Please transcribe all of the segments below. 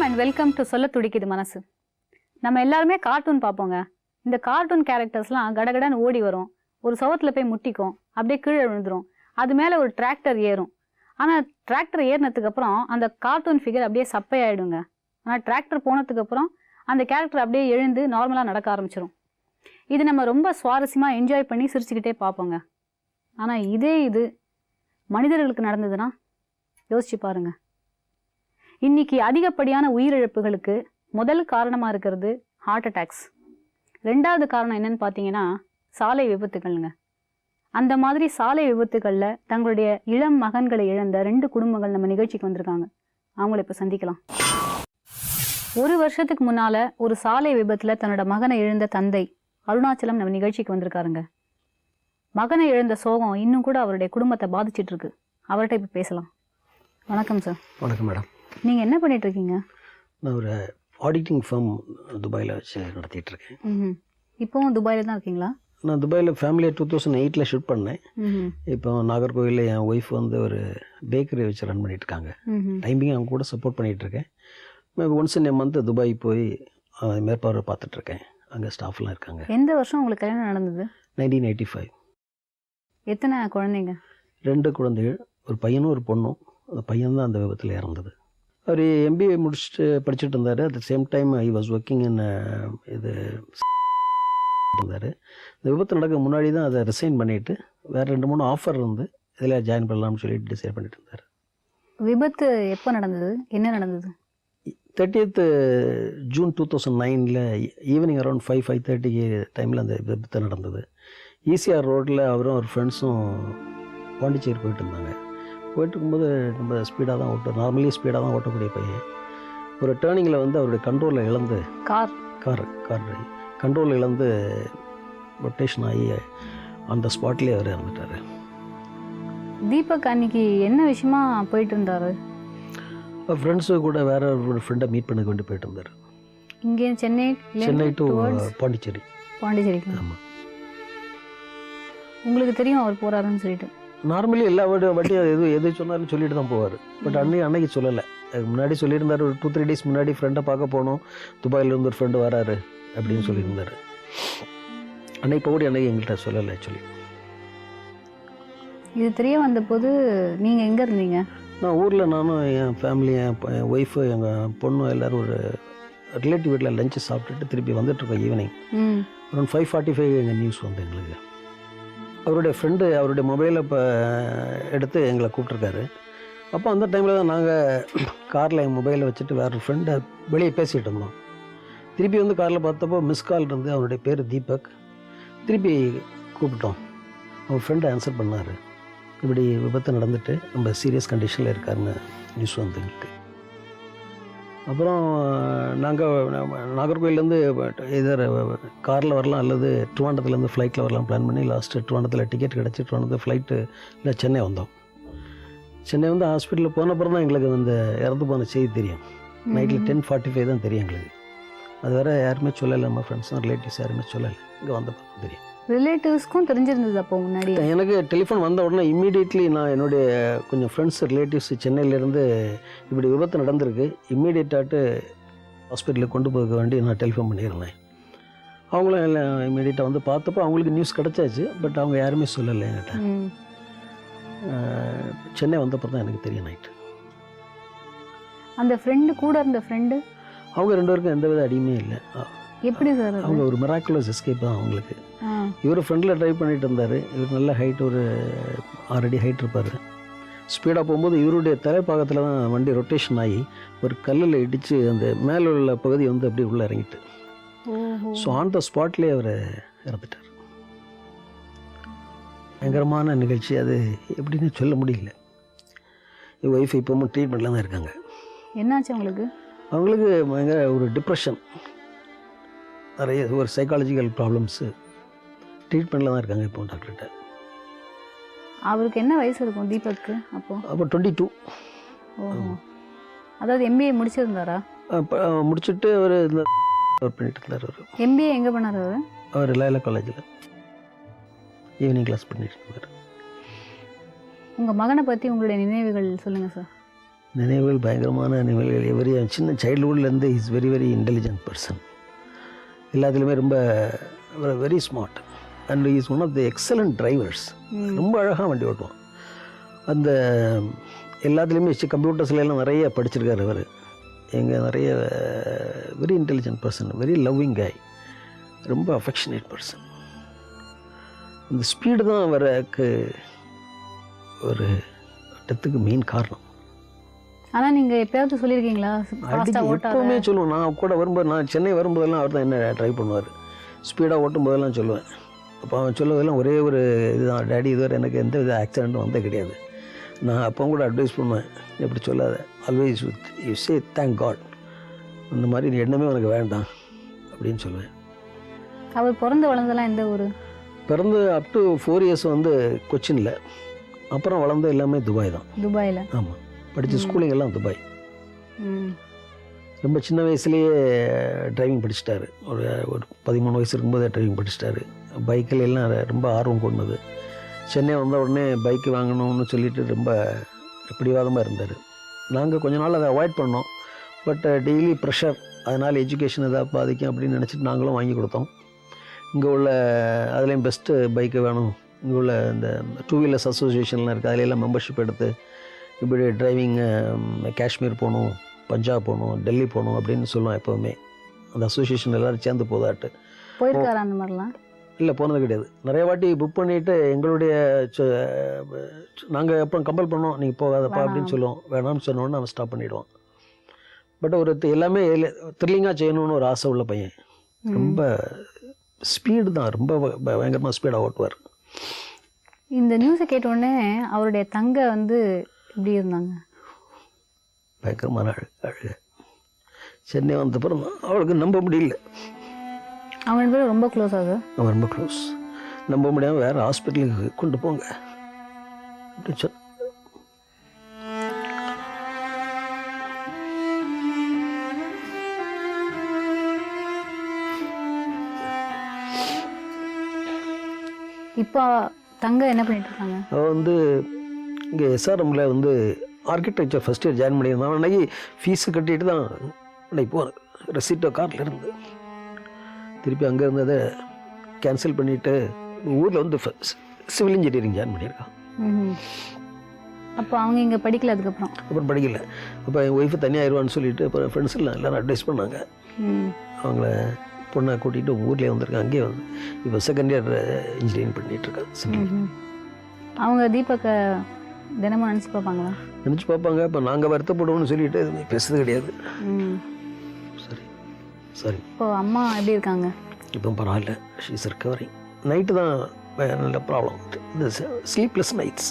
And welcome to சொல்ல துடிக்குது மனசு. நம்ம எல்லாருமே கார்ட்டூன் பார்ப்போங்க. இந்த கார்ட்டூன் கேரக்டர்ஸ்லாம் கடகடன்னு ஓடி வரும், ஒரு சவத்தில் போய் முட்டிக்கும், அப்படியே கீழே விழுந்துரும். அது மேலே ஒரு டிராக்டர் ஏறும். ஆனால் டிராக்டர் ஏறினதுக்கப்புறம் அந்த கார்ட்டூன் ஃபிகர் அப்படியே சப்பையாயிடுங்க. ஆனால் டிராக்டர் போனதுக்கப்புறம் அந்த கேரக்டர் அப்படியே எழுந்து நார்மலாக நடக்க ஆரம்பிச்சிடும். இது நம்ம ரொம்ப சுவாரஸ்யமாக என்ஜாய் பண்ணி சிரிச்சுக்கிட்டே பார்ப்போங்க. ஆனால் இது மனிதர்களுக்கு நடந்ததுன்னா யோசிச்சு பாருங்க. இன்னைக்கு அதிகப்படியான உயிரிழப்புகளுக்கு முதல் காரணமாக இருக்கிறது ஹார்ட் அட்டாக்ஸ். ரெண்டாவது காரணம் என்னன்னு பார்த்தீங்கன்னா சாலை விபத்துகள்ங்க. அந்த மாதிரி சாலை விபத்துகளில் தங்களுடைய இளம் மகன்களை இழந்த 2 குடும்பங்கள் நம்ம நிகழ்ச்சிக்கு வந்திருக்காங்க. அவங்கள இப்போ சந்திக்கலாம். 1 வருஷத்துக்கு முன்னால் ஒரு சாலை விபத்தில் தன்னோட மகனை இழந்த தந்தை அருணாச்சலம் நம்ம நிகழ்ச்சிக்கு வந்திருக்காருங்க. மகனை இழந்த சோகம் இன்னும் கூட அவருடைய குடும்பத்தை பாதிச்சிட்டு இருக்கு. அவர்கிட்ட இப்போ பேசலாம். வணக்கம் சார். வணக்கம் மேடம். நீங்கள் என்ன பண்ணிட்டு இருக்கீங்க? நான் ஒரு ஆடிட்டிங் ஃபார்ம் துபாயில் வச்சு நடத்திட்டு இருக்கேன். இப்போவும் துபாயில் தான் இருக்கீங்களா? நான் துபாயில் ஃபேமிலியை 2008 ஷூட் பண்ணேன். இப்போ நாகர்கோவிலில் என் ஒய்ஃப் வந்து ஒரு பேக்கரி வச்சு ரன் பண்ணிட்டு இருக்காங்க. டைமிங் அவங்க கூட சப்போர்ட் பண்ணிகிட்டு இருக்கேன். Once in a month Dubai போய் மேற்பார்வை பார்த்துட்ருக்கேன். அங்கே ஸ்டாஃப்லாம் இருக்காங்க. எந்த வருஷம் உங்களுக்கு கல்யாணம் நடந்தது? 1985. எத்தனை குழந்தைங்க? 2 குழந்தைகள், ஒரு பையனும் ஒரு பொண்ணும். அந்த பையன் தான் அந்த விபத்தில் இறந்தது. அவர் MBA முடிச்சுட்டு படிச்சுட்டு இருந்தார். At the same time I was working in இது இருந்தார். இந்த விபத்து நடக்க முன்னாடி தான் அதை ரிசைன் பண்ணிவிட்டு வேறு 2-3 ஆஃபர் இருந்து இதில் ஜாயின் பண்ணலாம்னு சொல்லிட்டு டிசைட் பண்ணிட்டு இருந்தார். விபத்து எப்போ நடந்தது? என்ன நடந்தது? 30th June 2009 ஈவினிங் அரௌண்ட் 5:30 டைமில் அந்த விபத்து நடந்தது. ECR ரோட்டில் அவரும் அவர் ஃப்ரெண்ட்ஸும் பாண்டிச்சேரி போயிட்டு இருந்தாங்க. போயிட்டு இருக்கும்போது ரொம்ப ஸ்பீடாக தான் நார்மலி ஸ்பீடாக தான் ஓட்டக்கூடிய பையன் ஒரு டேர்னிங்கில் வந்து அவருடைய கண்ட்ரோலில் இழந்து கார் கண்ட்ரோல் இழந்து ரொட்டேஷன் ஆகி அந்த ஸ்பாட்லேயே அவர் இறந்துட்டார். தீபக் அன்னைக்கு என்ன விஷயமா போயிட்டு இருந்தார்? ஃப்ரெண்ட்ஸு கூட வேற ஒரு ஃப்ரெண்டை மீட் பண்ண கொண்டு போயிட்டு இருந்தார். இங்கே சென்னை டு பாண்டிச்சேரி. ஆமாம். உங்களுக்கு தெரியும் அவர் போகிறாருன்னு சொல்லிட்டு? நார்மலி எல்லா வாட்டியும் எது சொன்னாலும் சொல்லிட்டு தான் போவார். பட் அன்னைக்கு சொல்லலை. அதுக்கு முன்னாடி சொல்லியிருந்தார். ஒரு 2-3 days முன்னாடி ஃப்ரெண்டை பார்க்க போனோம், துபாயிலேருந்து ஒரு ஃப்ரெண்டு வராரு அப்படின்னு சொல்லியிருந்தார். அன்னைக்கு எங்கள்கிட்ட சொல்லலை ஆக்சுவலி. இது தெரிய வந்த போது நீங்கள் எங்கே இருந்தீங்க? நான் ஊரில், நானும் என் ஃபேமிலி, என் ஒய்ஃபு, எங்கள் பொண்ணு எல்லோரும் ஒரு ரிலேட்டிவ் வீட்டில் லஞ்சு சாப்பிட்டுட்டு திருப்பி வந்துட்டுருக்கோம். ஈவினிங் அரௌண்ட் 5:45 எங்கள் நியூஸ் வந்து எங்களுக்கு. அவருடைய ஃப்ரெண்டு அவருடைய மொபைலை இப்போ எடுத்து எங்களை கூப்பிட்ருக்காரு. அப்போ அந்த டைமில் தான் நாங்கள் காரில் என் மொபைலை வச்சுட்டு வேறு ஃப்ரெண்டை வெளியே பேசிகிட்டு இருந்தோம். திருப்பி வந்து காரில் பார்த்தப்போ மிஸ் கால் இருந்து அவருடைய பேர் தீபக். திருப்பி கூப்பிட்டோம். அவன் ஃப்ரெண்டை ஆன்சர் பண்ணார். இப்படி விபத்து நடந்துட்டு நம்ம சீரியஸ் கண்டிஷனில் இருக்காருன்னு நியூஸ் வந்து எங்களுக்கு. அப்புறம் நாங்கள் நாகர்கோவிலேருந்து எதர் காரில் வரலாம் அல்லது ட்ரிவாண்டத்துலேருந்து ஃப்ளைட்டில் வரலாம் பிளான் பண்ணி லாஸ்ட்டு ட்ரிவாண்டத்தில் டிக்கெட் கிடச்சி ட்ரிவாண்டத்தில் ஃப்ளைட்டு இல்லை சென்னை வந்தோம். சென்னை வந்து ஹாஸ்பிட்டலில் போனப்புறம் தான் எங்களுக்கு வந்து இறந்து போன செய்தி தெரியும். நைட்டில் 10:45 தான் தெரியும் எங்களுக்கு. அது வேறு யாருமே சொல்லலை. நம்ம ஃப்ரெண்ட்ஸும் ரிலேட்டிவ்ஸ் யாருமே சொல்லலை. இங்கே வந்தப்போ தெரியும். ரிலேட்டிவ்ஸ்க்கும் தெரிஞ்சிருந்தது அப்போ முன்னாடி? எனக்கு டெலிஃபோன் வந்த உடனே இம்மீடியட்லி நான் என்னுடைய கொஞ்சம் ஃப்ரெண்ட்ஸ் ரிலேட்டிவ்ஸ் சென்னையிலேருந்து இப்படி விபத்து நடந்திருக்கு, இம்மீடியட்டாட்டு ஹாஸ்பிட்டலுக்கு கொண்டு போக வேண்டி நான் டெலிஃபோன் பண்ணியிருந்தேன். அவங்களும் எல்லாம் இம்மீடியட்டாக வந்து பார்த்தப்போ அவங்களுக்கு நியூஸ் கிடச்சாச்சு. பட் அவங்க யாருமே சொல்லலை என்கிட்ட. சென்னை வந்தப்போ தான் எனக்கு தெரியும் நைட்டு. அந்த ஃப்ரெண்டு கூட இருந்த ஃப்ரெண்டு அவங்க 2 பேருக்கும் எந்த வித அடியுமே இல்லை. எப்படி சார்? அவங்க ஒரு மிராக்குலஸ் எஸ்கேப் தான் அவங்களுக்கு. இவர் ஃப்ரெண்டில் ட்ரைவ் பண்ணிட்டு இருந்தார். இவர் நல்ல ஹைட், ஒரு 6 அடி ஹைட் இருப்பார். ஸ்பீடாக போகும்போது இவருடைய தலைப்பாகத்தில் தான் வண்டி ரொட்டேஷன் ஆகி ஒரு கல்லில் இடித்து அந்த மேலே உள்ள பகுதி வந்து அப்படியே உள்ளே இறங்கிட்டு. ஸோ ஆன் த ஸ்பாட்லேயே அவர் இறந்துட்டார். பயங்கரமான நிகழ்ச்சி அது. எப்படின்னு சொல்ல முடியல. என் ஒய்ஃப் இப்போவும் ட்ரீட்மெண்ட்டில் தான் இருக்காங்க. என்னாச்சு அவங்களுக்கு? அவங்களுக்கு பயங்கர ஒரு டிப்ரெஷன், நிறைய ஒரு சைக்காலஜிக்கல் ப்ராப்ளம்ஸு, ட்ரீட்மெண்ட்டில் தான் இருக்காங்க இப்போ டாக்டர்கிட்ட. அவருக்கு என்ன வயசு இருக்கும் தீபக்கு அப்போ? 22. அதாவது MBA முடிச்சிருந்தாரா? முடிச்சுட்டு அவர் இந்த ஒர்க் பண்ணிட்டு இருந்தார். அவர் MBA எங்கே பண்ணார்? அவர் லைலா காலேஜில் ஈவினிங் கிளாஸ் பண்ணிட்டு இருந்தார். உங்கள் மகனை பற்றி உங்களுடைய நினைவுகள் சொல்லுங்கள் சார். நினைவுகள் பயங்கரமான நினைவுகள். எவரி சின்ன சைல்டுஹுட்லேருந்து is very very intelligent person. எல்லாத்துலேயுமே ரொம்ப very smart and is one of the excellent drivers. ரொம்ப அழகாக வண்டி ஓட்டுவான். அந்த எல்லாத்துலேயுமே கம்ப்யூட்டர்ஸ்ல எல்லாம் நிறைய படிச்சிருக்காரு அவர். எங்கள் நிறைய very intelligent person, very loving guy, ரொம்ப அஃபெக்ஷனேட் பர்சன். இந்த ஸ்பீடு தான் அவருக்கு ஒரு டெத்துக்கு மெயின் காரணம். ஆனால் நீங்கள் எப்பயாவது சொல்லியிருக்கீங்களா எப்போவுமே சொல்லுவேன். நான் கூட வரும்போது, நான் சென்னை வரும்போதெல்லாம் அவர் தான் என்ன ட்ரைவ் பண்ணுவார். ஸ்பீடாக ஓட்டும் போதெல்லாம் சொல்லுவேன். அப்போ அவன் சொல்லுவதெல்லாம் ஒரே ஒரு இதுதான், டேடி இதுவரை எனக்கு எந்த வித ஆக்சிடென்ட்டும் வந்தே கிடையாது. நான் அப்போ கூட அட்வைஸ் பண்ணுவேன், எப்படி சொல்லாத, always with you say thank God, அந்த மாதிரி எண்ணமே உனக்கு வேண்டாம் அப்படின்னு சொல்லுவேன். அவர் பிறந்து வளர்ந்தெல்லாம் எந்த ஊர்? பிறந்து அப் டு 4 years வந்து கொச்சினில், அப்புறம் வளர்ந்து எல்லாமே துபாய் தான். துபாயில்? ஆமாம். படித்த ஸ்கூலிங் எல்லாம் துபாய். ரொம்ப சின்ன வயசுலேயே டிரைவிங் படிச்சிட்டாரு. ஒரு 13 வயசு இருக்கும்போதே டிரைவிங் படிச்சிட்டாரு. பைக்கில் எல்லாம் ரொம்ப ஆர்வம் கொண்டது. சென்னை வந்த உடனே பைக்கு வாங்கணும்னு சொல்லிட்டு ரொம்ப பிடிவாதமாக இருந்தார். நாங்கள் கொஞ்ச நாள் அதை அவாய்ட் பண்ணோம். பட் டெய்லி ப்ரெஷர், அதனால் எஜுகேஷன் எதாவது பாதிக்கும் அப்படின்னு நினச்சிட்டு நாங்களும் வாங்கி கொடுத்தோம். இங்கே உள்ள அதுலேயும் பெஸ்ட்டு பைக்கு வேணும், இங்கே உள்ள இந்த 2 வீலர்ஸ் அசோசியேஷன்லாம் இருக்குது, அதிலெல்லாம் மெம்பர்ஷிப் எடுத்து இப்படி டிரைவிங் காஷ்மீர் போகணும், பஞ்சாப் போகணும், டெல்லி போகணும் அப்படின்னு சொல்லுவோம் எப்போவுமே. அந்த அசோசியேஷன் எல்லோரும் சேர்ந்து போதாட்டு போயிருக்காரு. அந்த மாதிரிலாம் இல்லை, போனது கிடையாது. நிறைய வாட்டி புக் பண்ணிவிட்டு எங்களுடைய நாங்கள் எப்போ கம்பல் பண்ணோம், நீங்கள் போகாதப்பா அப்படின்னு சொல்லுவோம். வேணாம்னு சொன்னோன்னு அவன் ஸ்டாப் பண்ணிவிடுவான். பட் ஒரு எல்லாமே த்ரில்லிங்காக செய்யணும்னு ஒரு ஆசை உள்ள பையன். ரொம்ப ஸ்பீடு தான், ரொம்ப பயங்கரமாக ஸ்பீடாக ஓட்டுவார். இந்த நியூஸை கேட்டோடனே அவருடைய தங்கை வந்து இப்படி இருந்தாங்க, பயங்கரமான அழுக. சென்னை வந்த பிறகு அவளுக்கு நம்ப முடியல. அவன் பேர் ரொம்ப க்ளோஸ் ஆகுது. அவன் ரொம்ப க்ளோஸ். நம்ப முடியாமல் வேறு ஹாஸ்பிட்டலுக்கு கொண்டு போங்க அப்படின்னு சொன்ன. இப்போ தங்க என்ன பண்ணிட்டு இருக்காங்க? அவள் வந்து இங்கே எஸ்ஆர்எம்ல வந்து ஆர்கிடெக்சர் ஃபஸ்ட் இயர் ஜாயின் பண்ணியிருந்தான். அன்றைக்கி ஃபீஸு கட்டிட்டு தான் அன்றைக்கி போகிறேன். ரெசிப்டோ காரில் இருந்து திருப்பி அங்கே இருந்ததை கேன்சல் பண்ணிவிட்டு ஊரில் வந்து சிவில் இன்ஜினியரிங் ஜாயின் பண்ணியிருக்கான். அப்போ அவங்க இங்கே படிக்கல? அப்புறம் படிக்கல. அப்போ என் ஒய்ஃபு தனியாகிடுவான்னு சொல்லிட்டு அப்புறம் ஃப்ரெண்ட்ஸ் எல்லோரும் அட்வைஸ் பண்ணாங்க. அவங்கள பொண்ணை கூட்டிகிட்டு ஊர்லேயே வந்திருக்காங்க. அங்கேயே வந்து இப்போ செகண்ட் இயர் இன்ஜினியரிங் பண்ணிகிட்ருக்காங்க. அவங்க தீபக்கை தினமும் நினச்சி பார்ப்பாங்களா? நினச்சி பார்ப்பாங்க. இப்போ நாங்கள் வருத்தப்படுவோம்னு சொல்லிட்டு எதுவுமே பேசுறது கிடையாது. சரி சரி. இப்போ அம்மா எப்படி இருக்காங்க? இப்போ பரவாயில்ல, ஷீஸ் ரிகவரிங். நைட்டு தான் நல்ல ப்ராப்ளம், இந்த ஸ்லீப்லெஸ் நைட்ஸ்.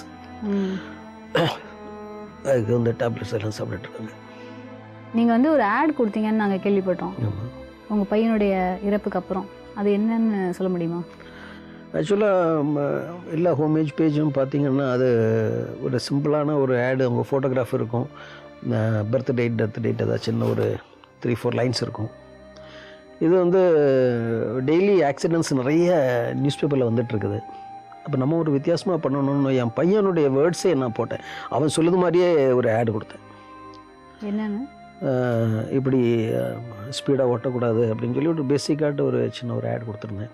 அதுக்கு வந்து டேப்லெட்ஸ் எல்லாம் சாப்பிட்டுருக்காங்க. நீங்கள் வந்து ஒரு ஆட் கொடுத்தீங்கன்னு நாங்கள் கேள்விப்பட்டோம் உங்கள் பையனுடைய இறப்புக்கு அப்புறம். அது என்னன்னு சொல்ல முடியுமா? ஆக்சுவலாக எல்லா ஹோமேஜ் பேஜும் பார்த்திங்கன்னா அது ஒரு சிம்பிளான ஒரு ஆடு. அவங்க ஃபோட்டோகிராஃப் இருக்கும், பர்த் டேட், டெத் டேட், ஏதாவது சின்ன ஒரு 3-4 லைன்ஸ் இருக்கும். இது வந்து டெய்லி ஆக்சிடென்ட்ஸ் நிறைய நியூஸ் பேப்பரில் வந்துட்டுருக்குது. அப்போ நம்ம ஒரு வித்தியாசமாக பண்ணணும்னு என் பையனுடைய வேர்ட்ஸே நான் போட்டேன். அவன் சொல்லுது மாதிரியே ஒரு ஆடு கொடுத்தேன். என்னென்னு? இப்படி ஸ்பீடாக ஓட்டக்கூடாது அப்படின்னு சொல்லி ஒரு பேசிக்காட்டு ஒரு சின்ன ஒரு ஆட் கொடுத்துருந்தேன்.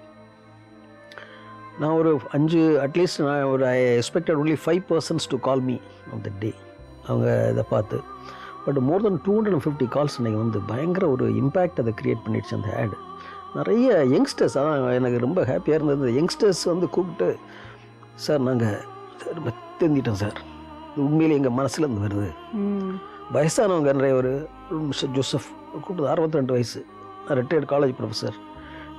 நான் ஒரு 5 அட்லீஸ்ட் நான் ஒரு I expected only 5 persons to call me on the day. அவங்க இதை பார்த்து பட் மோர் தென் 250 கால்ஸ் இன்றைக்கி வந்து பயங்கர ஒரு இம்பேக்ட் அதை க்ரியேட் பண்ணிடுச்சு அந்த ஆடு. நிறைய யங்ஸ்டர்ஸ், அதான் எனக்கு ரொம்ப ஹாப்பியாக இருந்தது. யங்ஸ்டர்ஸ் வந்து கூப்பிட்டு, சார் நாங்கள் ரொம்ப தெரிஞ்சிட்டோம் சார், உண்மையிலே எங்கள் மனசுலேருந்து வருது. வயசானவங்க நிறைய ஒரு மிஸ்டர் ஜோசப் கூப்பிட்டு 62 வயசு, நான் ரிட்டையர்ட் காலேஜ் ப்ரொஃபஸர்,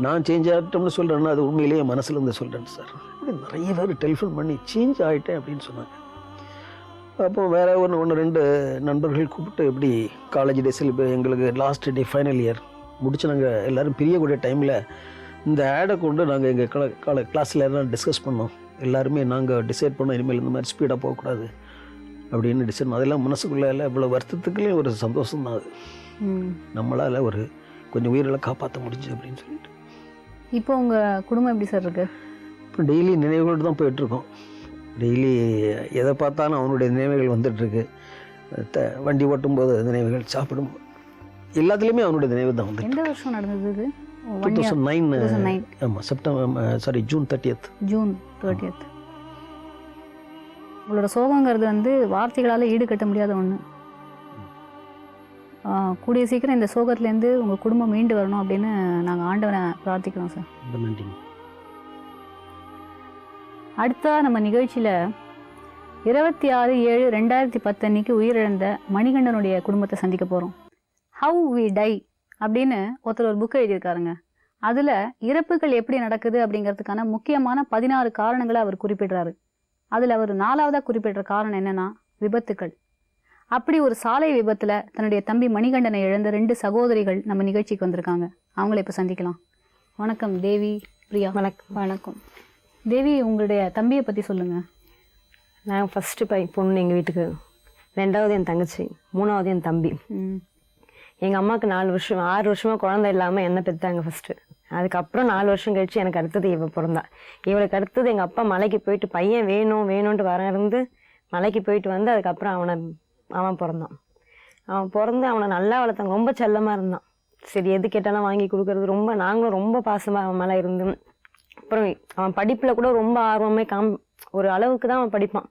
நான் சேஞ்ச் ஆகிட்டோம்னு சொல்கிறேன்னா அது உண்மையிலேயே மனசுலேருந்து சொல்கிறேன் சார். இப்படி நிறைய பேர் டெலிஃபோன் பண்ணி சேஞ்ச் ஆகிட்டேன் அப்படின்னு சொன்னாங்க. அப்போ வேறு 1-2 நண்பர்கள் கூப்பிட்டு, எப்படி காலேஜ் டேஸில் இப்போ எங்களுக்கு லாஸ்ட் டே ஃபைனல் இயர் முடிச்சு நாங்கள் எல்லோரும் பிரியக்கூடிய டைமில் இந்த ஆடை கொண்டு நாங்கள் எங்கள் கிளாஸில் எல்லாம் டிஸ்கஸ் பண்ணோம். எல்லாருமே நாங்கள் டிசைட் பண்ணோம், இனிமேல் இந்த மாதிரி ஸ்பீடாக போகக்கூடாது அப்படின்னு டிசைட் பண்ணோம். அதெல்லாம் மனசுக்குள்ளே இல்லை இவ்வளோ வருத்தத்துக்குள்ளேயும் ஒரு சந்தோஷம் தான் அது. நம்மளால் ஒரு கொஞ்சம் உயிரிழை காப்பாற்ற முடிஞ்சு அப்படின்னு சொல்லிட்டு. இப்போ உங்கள் குடும்பம் எப்படி சார் இருக்குது? இப்போ டெய்லி நினைவுகளோடு தான் போயிட்டுருக்கோம். டெய்லி எதை பார்த்தாலும் அவனுடைய நினைவுகள் வந்துட்டுருக்கு. வண்டி ஓட்டும்போது நினைவுகள், சாப்பிடும் எல்லாத்துலேயுமே அவனுடைய நினைவு தான் வந்து. எந்த வருஷம் நடந்தது இது? 2009. ஆமாம், ஜூன் 30th. June 30th. உங்களோட சோகங்கிறது வந்து வார்த்தைகளால் ஈடுகட்ட முடியாத ஒன்று. கூடிய சீக்கிரம் இந்த சோகத்துலேருந்து உங்கள் குடும்பம் மீண்டு வரணும் அப்படின்னு நாங்கள் ஆண்டவனை பிரார்த்திக்கிறோம் சார். ரொம்ப நன்றி. அடுத்த நம்ம நிகழ்ச்சியில் 26/7/2010 அன்னைக்கு உயிரிழந்த மணிகண்டனுடைய குடும்பத்தை சந்திக்க போகிறோம். ஹவு வி டை அப்படின்னு ஒருத்தர் ஒரு புக் எழுதியிருக்காருங்க. அதில் இறப்புகள் எப்படி நடக்குது அப்படிங்கிறதுக்கான முக்கியமான 16 காரணங்களை அவர் குறிப்பிடுறாரு. அதில் அவர் 4ஆவதாக குறிப்பிடுற காரணம் என்னென்னா விபத்துக்கள். அப்படி ஒரு சாலை விபத்தில் தன்னுடைய தம்பி மணிகண்டனை இழந்த 2 சகோதரிகள் நம்ம நிகழ்ச்சிக்கு வந்திருக்காங்க. அவங்கள இப்போ சந்திக்கலாம். வணக்கம் தேவி, பிரியா. வணக்கம். வணக்கம் தேவி, உங்களுடைய தம்பியை பற்றி சொல்லுங்கள். நான் ஃபஸ்ட்டு பொண்ணு எங்கள் வீட்டுக்கு, 2வது என் தங்கச்சி, 3வது என் தம்பி. எங்கள் அம்மாவுக்கு 6 வருஷமாக குழந்தை இல்லாமல் என்ன பெற்றாங்க ஃபஸ்ட்டு. அதுக்கப்புறம் 4 வருஷம் கழிச்சு எனக்கு அடுத்தது இவ பிறந்தா. இவளுக்கு அடுத்தது எங்கள் அப்பா மலைக்கு போயிட்டு பையன் வேணும்ன்ட்டு இருந்து மலைக்கு போயிட்டு வந்து அதுக்கப்புறம் அவன் பிறந்தான். அவன் பிறந்து அவனை நல்லா வளர்த்தாங்க. ரொம்ப செல்லமாக இருந்தான். சரி எது கேட்டாலும் வாங்கி கொடுக்கறது, நாங்களும் ரொம்ப பாசமாக அவன் மேலே இருந்து. அப்புறம் அவன் படிப்பில் கூட ரொம்ப ஆர்வமே ஒரு அளவுக்கு தான் அவன் படிப்பான்.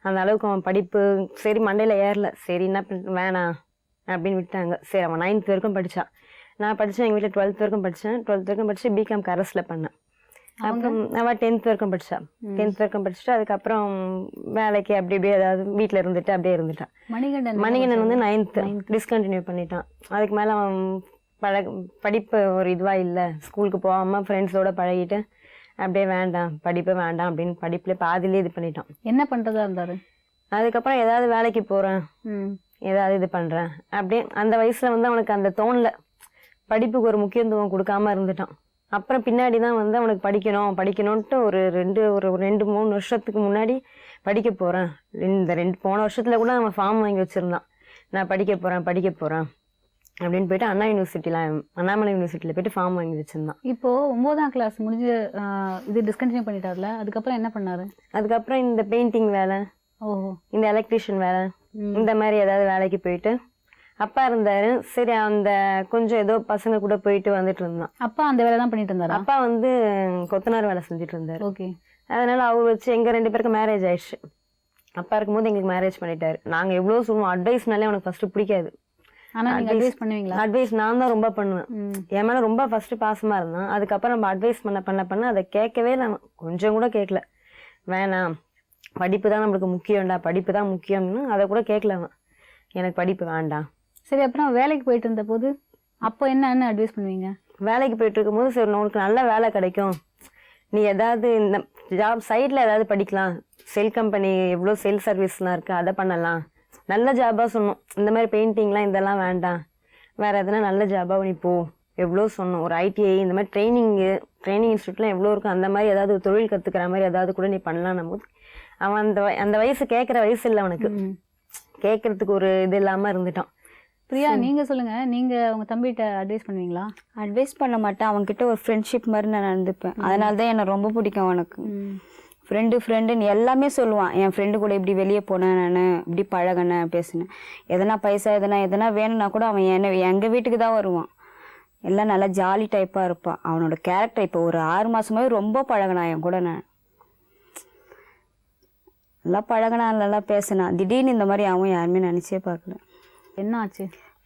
அந்த அளவுக்கு அவன் படிப்பு சரி மண்டையில் ஏறல. சரி என்ன வேணாம் அப்படின்னு விட்டாங்க. சரி அவன் 9th வரைக்கும் படித்தான். நான் படித்தேன் எங்கள் வீட்டில் 12th வரைக்கும் படித்தேன். 12th வரைக்கும் படித்து பிகாம் கரஸில் பண்ணேன். அப்புறம் அவள் 10th வரைக்கும் படித்தான். 10th வரைக்கும் படிச்சுட்டு அதுக்கப்புறம் வேலைக்கு அப்படி இப்படியே ஏதாவது வீட்டில் இருந்துட்டு அப்படியே இருந்துட்டான். மணிகண்டன் வந்து 9th டிஸ்கண்டினியூ பண்ணிட்டான். அதுக்கு மேலே அவன் படிப்பு ஒரு இதுவாக இல்லை. ஸ்கூலுக்கு போகாமல் ஃப்ரெண்ட்ஸோடு பழகிட்டு அப்படியே வேண்டாம் படிப்பு வேண்டாம் அப்படின்னு படிப்புல பாதிலே இது பண்ணிட்டான். என்ன பண்ணுறதா இருந்தார்? அதுக்கப்புறம் ஏதாவது வேலைக்கு போகிறேன், ஏதாவது இது பண்ணுறேன் அப்படியே. அந்த வயசில் வந்து அவனுக்கு அந்த தோணல, படிப்புக்கு ஒரு முக்கியத்துவம் கொடுக்காம இருந்துட்டான். அப்புறம் பின்னாடி தான் வந்து அவனுக்கு படிக்கணும்ன்ட்டு ஒரு 2-3 வருஷத்துக்கு முன்னாடி படிக்க போகிறேன். போன வருஷத்தில் கூட அவன் ஃபார்ம் வாங்கி வச்சுருந்தான். நான் படிக்க போகிறேன் அப்படின்னு போயிட்டு அண்ணாமலை யூனிவர்சிட்டியில் போயிட்டு ஃபார்ம் வாங்கி வச்சுருந்தான். இப்போது 9ஆம் கிளாஸ் முடிஞ்சு இது டிஸ்கண்டினியூ பண்ணிட்டார்ல, அதுக்கப்புறம் என்ன பண்ணார்? அதுக்கப்புறம் இந்த பெயிண்டிங் வேலை, இந்த எலக்ட்ரிஷியன் வேலை, இந்த மாதிரி ஏதாவது வேலைக்கு போயிட்டு அப்பா இருந்தாரு. சரி அந்த கொஞ்சம் ஏதோ பசங்க கூட போயிட்டு வந்துட்டு இருந்தான். அப்பா அந்த வேலை தான் பண்ணிட்டு இருந்தாரு. அப்பா வந்து கொத்தனார் வேலை செஞ்சுட்டு இருந்தாரு. ஓகே. அதனால அவர் வச்சு எங்க 2 பேருக்கும் மேரேஜ் ஆயிடுச்சு. அப்பா இருக்கும்போது எங்களுக்கு மேரேஜ் பண்ணிட்டாரு. நாங்க எவ்வளவு சொல்லுவோம், அட்வைஸ்னாலே அவனுக்கு ஃபர்ஸ்ட் பிடிக்காது. ஆனா நீங்க அட்வைஸ் பண்ணுவீங்களா? அட்வைஸ் நான் தான் ரொம்ப பண்ணுவேன். என் மேல ரொம்ப ஃபர்ஸ்ட் பாசமா இருந்தான். அதுக்கப்புறம் நம்ம அட்வைஸ் பண்ண அதை கேட்கவே இல்லை. கொஞ்சம் கூட கேட்கல. வேணாம் படிப்பு தான் நம்மளுக்கு முக்கியம்டா, படிப்பு தான் முக்கியம்னு அதை கூட கேட்கல அவன். எனக்கு படிப்பு வேண்டாம். சரி, அப்புறம் வேலைக்கு போயிட்டு இருந்த போது அப்போ என்ன அட்வைஸ் பண்ணுவீங்க? வேலைக்கு போயிட்டு இருக்கும்போது சரி உனக்கு நல்ல வேலை கிடைக்கும், நீ ஏதாவது இந்த ஜாப் சைடில் ஏதாவது படிக்கலாம், செல் கம்பெனி எவ்வளோ செல் சர்வீஸ்லாம் இருக்குது அதை பண்ணலாம், நல்ல ஜாபாக சொன்னோம். இந்த மாதிரி பெயிண்டிங்லாம் இதெல்லாம் வேண்டாம், வேறு எதுனா நல்ல ஜாபாக நீ போ எவ்வளோ சொன்னோம். ஒரு ஐடிஐ இந்த மாதிரி ட்ரைனிங் இன்ஸ்டியூட்லாம் எவ்வளோ இருக்கும், அந்த மாதிரி ஏதாவது தொழில் கற்றுக்கிற மாதிரி ஏதாவது கூட நீ பண்ணலாம் போது அவன் அந்த வயசு கேட்குற வயசு இல்லை அவனுக்கு. கேட்கறதுக்கு ஒரு இது இல்லாமல் இருந்துட்டான். பிரியா, நீங்க சொல்லுங்க, நீங்க உங்க தம்பிகிட்ட அட்வைஸ் பண்ணுவீங்களா? அட்வைஸ் பண்ண மாட்டேன். அவன்கிட்ட ஒரு ஃப்ரெண்ட்ஷிப் மாதிரி நான் நடந்துப்பேன். அதனால தான் எனக்கு ரொம்ப பிடிக்கும் அவனுக்கு. ஃப்ரெண்டுன்னு எல்லாமே சொல்லுவான். என் ஃப்ரெண்டு கூட இப்படி வெளியே போனேன், நான் இப்படி பழகினேன், பேசினேன். எதனா பைசா எதனா வேணும்னா கூட அவன் எங்கள் வீட்டுக்கு தான் வருவான். எல்லாம் நல்லா ஜாலி டைப்பாக இருப்பான். அவனோட கேரக்டர் இப்போ ஒரு 6 மாதமாகவே ரொம்ப பழகினான் என் கூட. நான் நல்லா பழகினான், நல்லா பேசினான். திடீர்னு இந்த மாதிரி அவன் யாருமே நினச்சே பார்க்கல. என்ன ஆச்சு?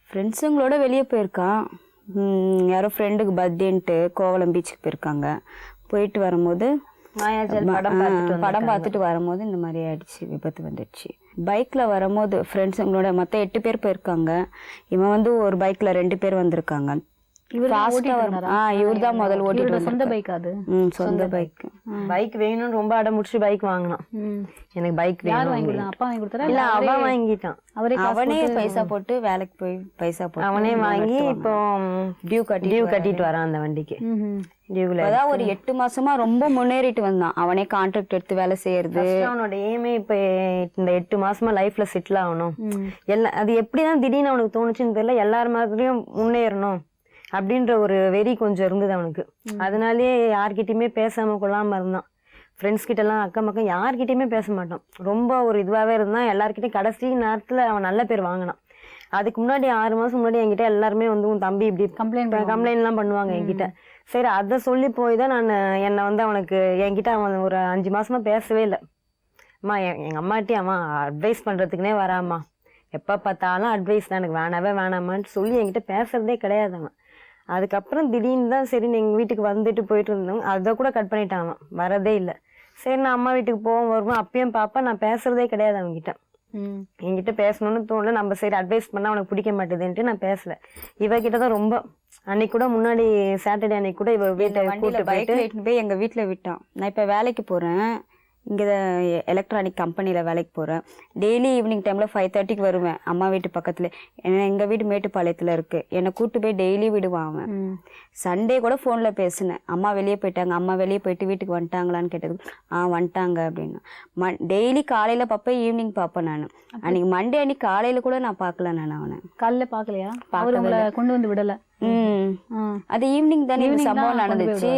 ஃப்ரெண்ட்ஸுங்களோட வெளியே போயிருக்கான். யாரோ ஃப்ரெண்டுக்கு பர்த்டேன்ட்டு கோவளம் பீச்சுக்கு போயிருக்காங்க. போயிட்டு வரும்போது படம் பார்த்துட்டு வரும்போது இந்த மாதிரி ஆயிடுச்சு, விபத்து வந்துடுச்சு. பைக்கில் வரும்போது ஃப்ரெண்ட்ஸுங்களோட மொத்தம் 8 பேர் போயிருக்காங்க. இவன் வந்து ஒரு பைக்கில் 2 பேர் வந்திருக்காங்க. இவர் தான் முதல் ஓட்டிட்டு. சொந்த பைக்? அது சொந்த பைக். பைக் வேணும்னு ரொம்ப அடம் முடிச்சு பைக் வாங்கினான். எனக்கு பைக் வேணும். அப்பா வாங்கி கொடுத்தாரா இல்ல அவன் வாங்கிட்டான். அவனே பைசா போட்டு வேலைக்கு போய் பைசா போட்டு அவனே வாங்கி இப்போ டியூ கட்டிட்டு வரான் அந்த வண்டிக்கு. அதான் ஒரு 8 மாசமா ரொம்ப முன்னேறிட்டு வந்தான். அவனே கான்ட்ராக்ட் எடுத்து வேலை செய்யறது. அவனோட எய்மே இப்ப இந்த 8 மாசமா லைஃப்ல செட்டில் ஆகணும். அது எப்படிதான் திடீர்னு அவனுக்கு தோணுச்சுன்னு தெரியல. எல்லார் மாதிரியும் முன்னேறணும் அப்படின்ற ஒரு வெறி கொஞ்சம் இருந்தது அவனுக்கு. அதனாலேயே யார்கிட்டயுமே பேசாம கொள்ளாம இருந்தான். ஃப்ரெண்ட்ஸ் கிட்டலாம் அக்கம் பக்கம் யார்கிட்டயுமே பேச மாட்டோம். ரொம்ப ஒரு இதுவாகவே இருந்தால் எல்லாருக்கிட்டையும் கடைசி நேரத்தில் அவன் நல்ல பேர் வாங்கினான். அதுக்கு முன்னாடி 6 மாதம் முன்னாடி என்கிட்ட எல்லாருமே வந்து உன் தம்பி இப்படி கம்ப்ளைண்ட்லாம் பண்ணுவாங்க என்கிட்ட. சரி அதை சொல்லி போய் தான் நான் என்னை வந்து அவனுக்கு என்கிட்ட அவன் ஒரு 5 மாசமா பேசவே இல்லை. அம்மா எங்கள் அம்மாட்டி அவன் அட்வைஸ் பண்ணுறதுக்குனே வராம்மா, எப்போ பார்த்தாலும் அட்வைஸ் தான், எனக்கு வேணாவே வேணாமான்னு சொல்லி என்கிட்ட பேசுறதே கிடையாது அவன். அதுக்கப்புறம் திடீர்னு தான் சரி எங்கள் வீட்டுக்கு வந்துட்டு போயிட்டு இருந்தோம், அதை கூட கட் பண்ணிட்டான் அவன், வரதே இல்லை. சரி நான் அம்மா வீட்டுக்கு போவோம் வருவோம், அப்பயும் பாப்பா நான் பேசுறதே கிடையாது அவன்கிட்ட. என்கிட்ட பேசணும்னு தோணல, நம்ம சரி அட்வைஸ் பண்ணா அவனுக்கு பிடிக்க மாட்டேதுன்ட்டு நான் பேசல. இவகிட்ட தான் ரொம்ப அன்னைக்கு கூட முன்னாடி சாட்டர்டே அன்னைக்கு கூட இவ வீட்டை கூட்டு போய் எங்க வீட்டுல விட்டான். நான் இப்ப வேலைக்கு போறேன், இங்கே எலக்ட்ரானிக் கம்பெனியில் வேலைக்கு போகிறேன். டெய்லி ஈவினிங் டைமில் 5:30க்கு வருவேன் அம்மா வீட்டு பக்கத்தில். ஏன்னா எங்கள் வீடு மேட்டுப்பாளையத்தில் இருக்குது. என்னை கூப்பிட்டு போய் டெய்லி விடுவான் அவன். சண்டே கூட ஃபோனில் பேசினேன், அம்மா வெளியே போயிட்டாங்க, அம்மா வெளியே போயிட்டு வீட்டுக்கு வந்துட்டாங்களான்னு கேட்டது. வந்துட்டாங்க அப்படின்னா. டெய்லி காலையில் பார்ப்பேன், ஈவினிங் பார்ப்பேன் நான். அன்றைக்கி மண்டே அன்னைக்கு காலையில் கூட நான் பார்க்கல. நான் அவனை காலையில் பார்க்கலையா? கொண்டு வந்து விடலை. அது ஈவினிங் தானே சம்பவம் நடந்துச்சு.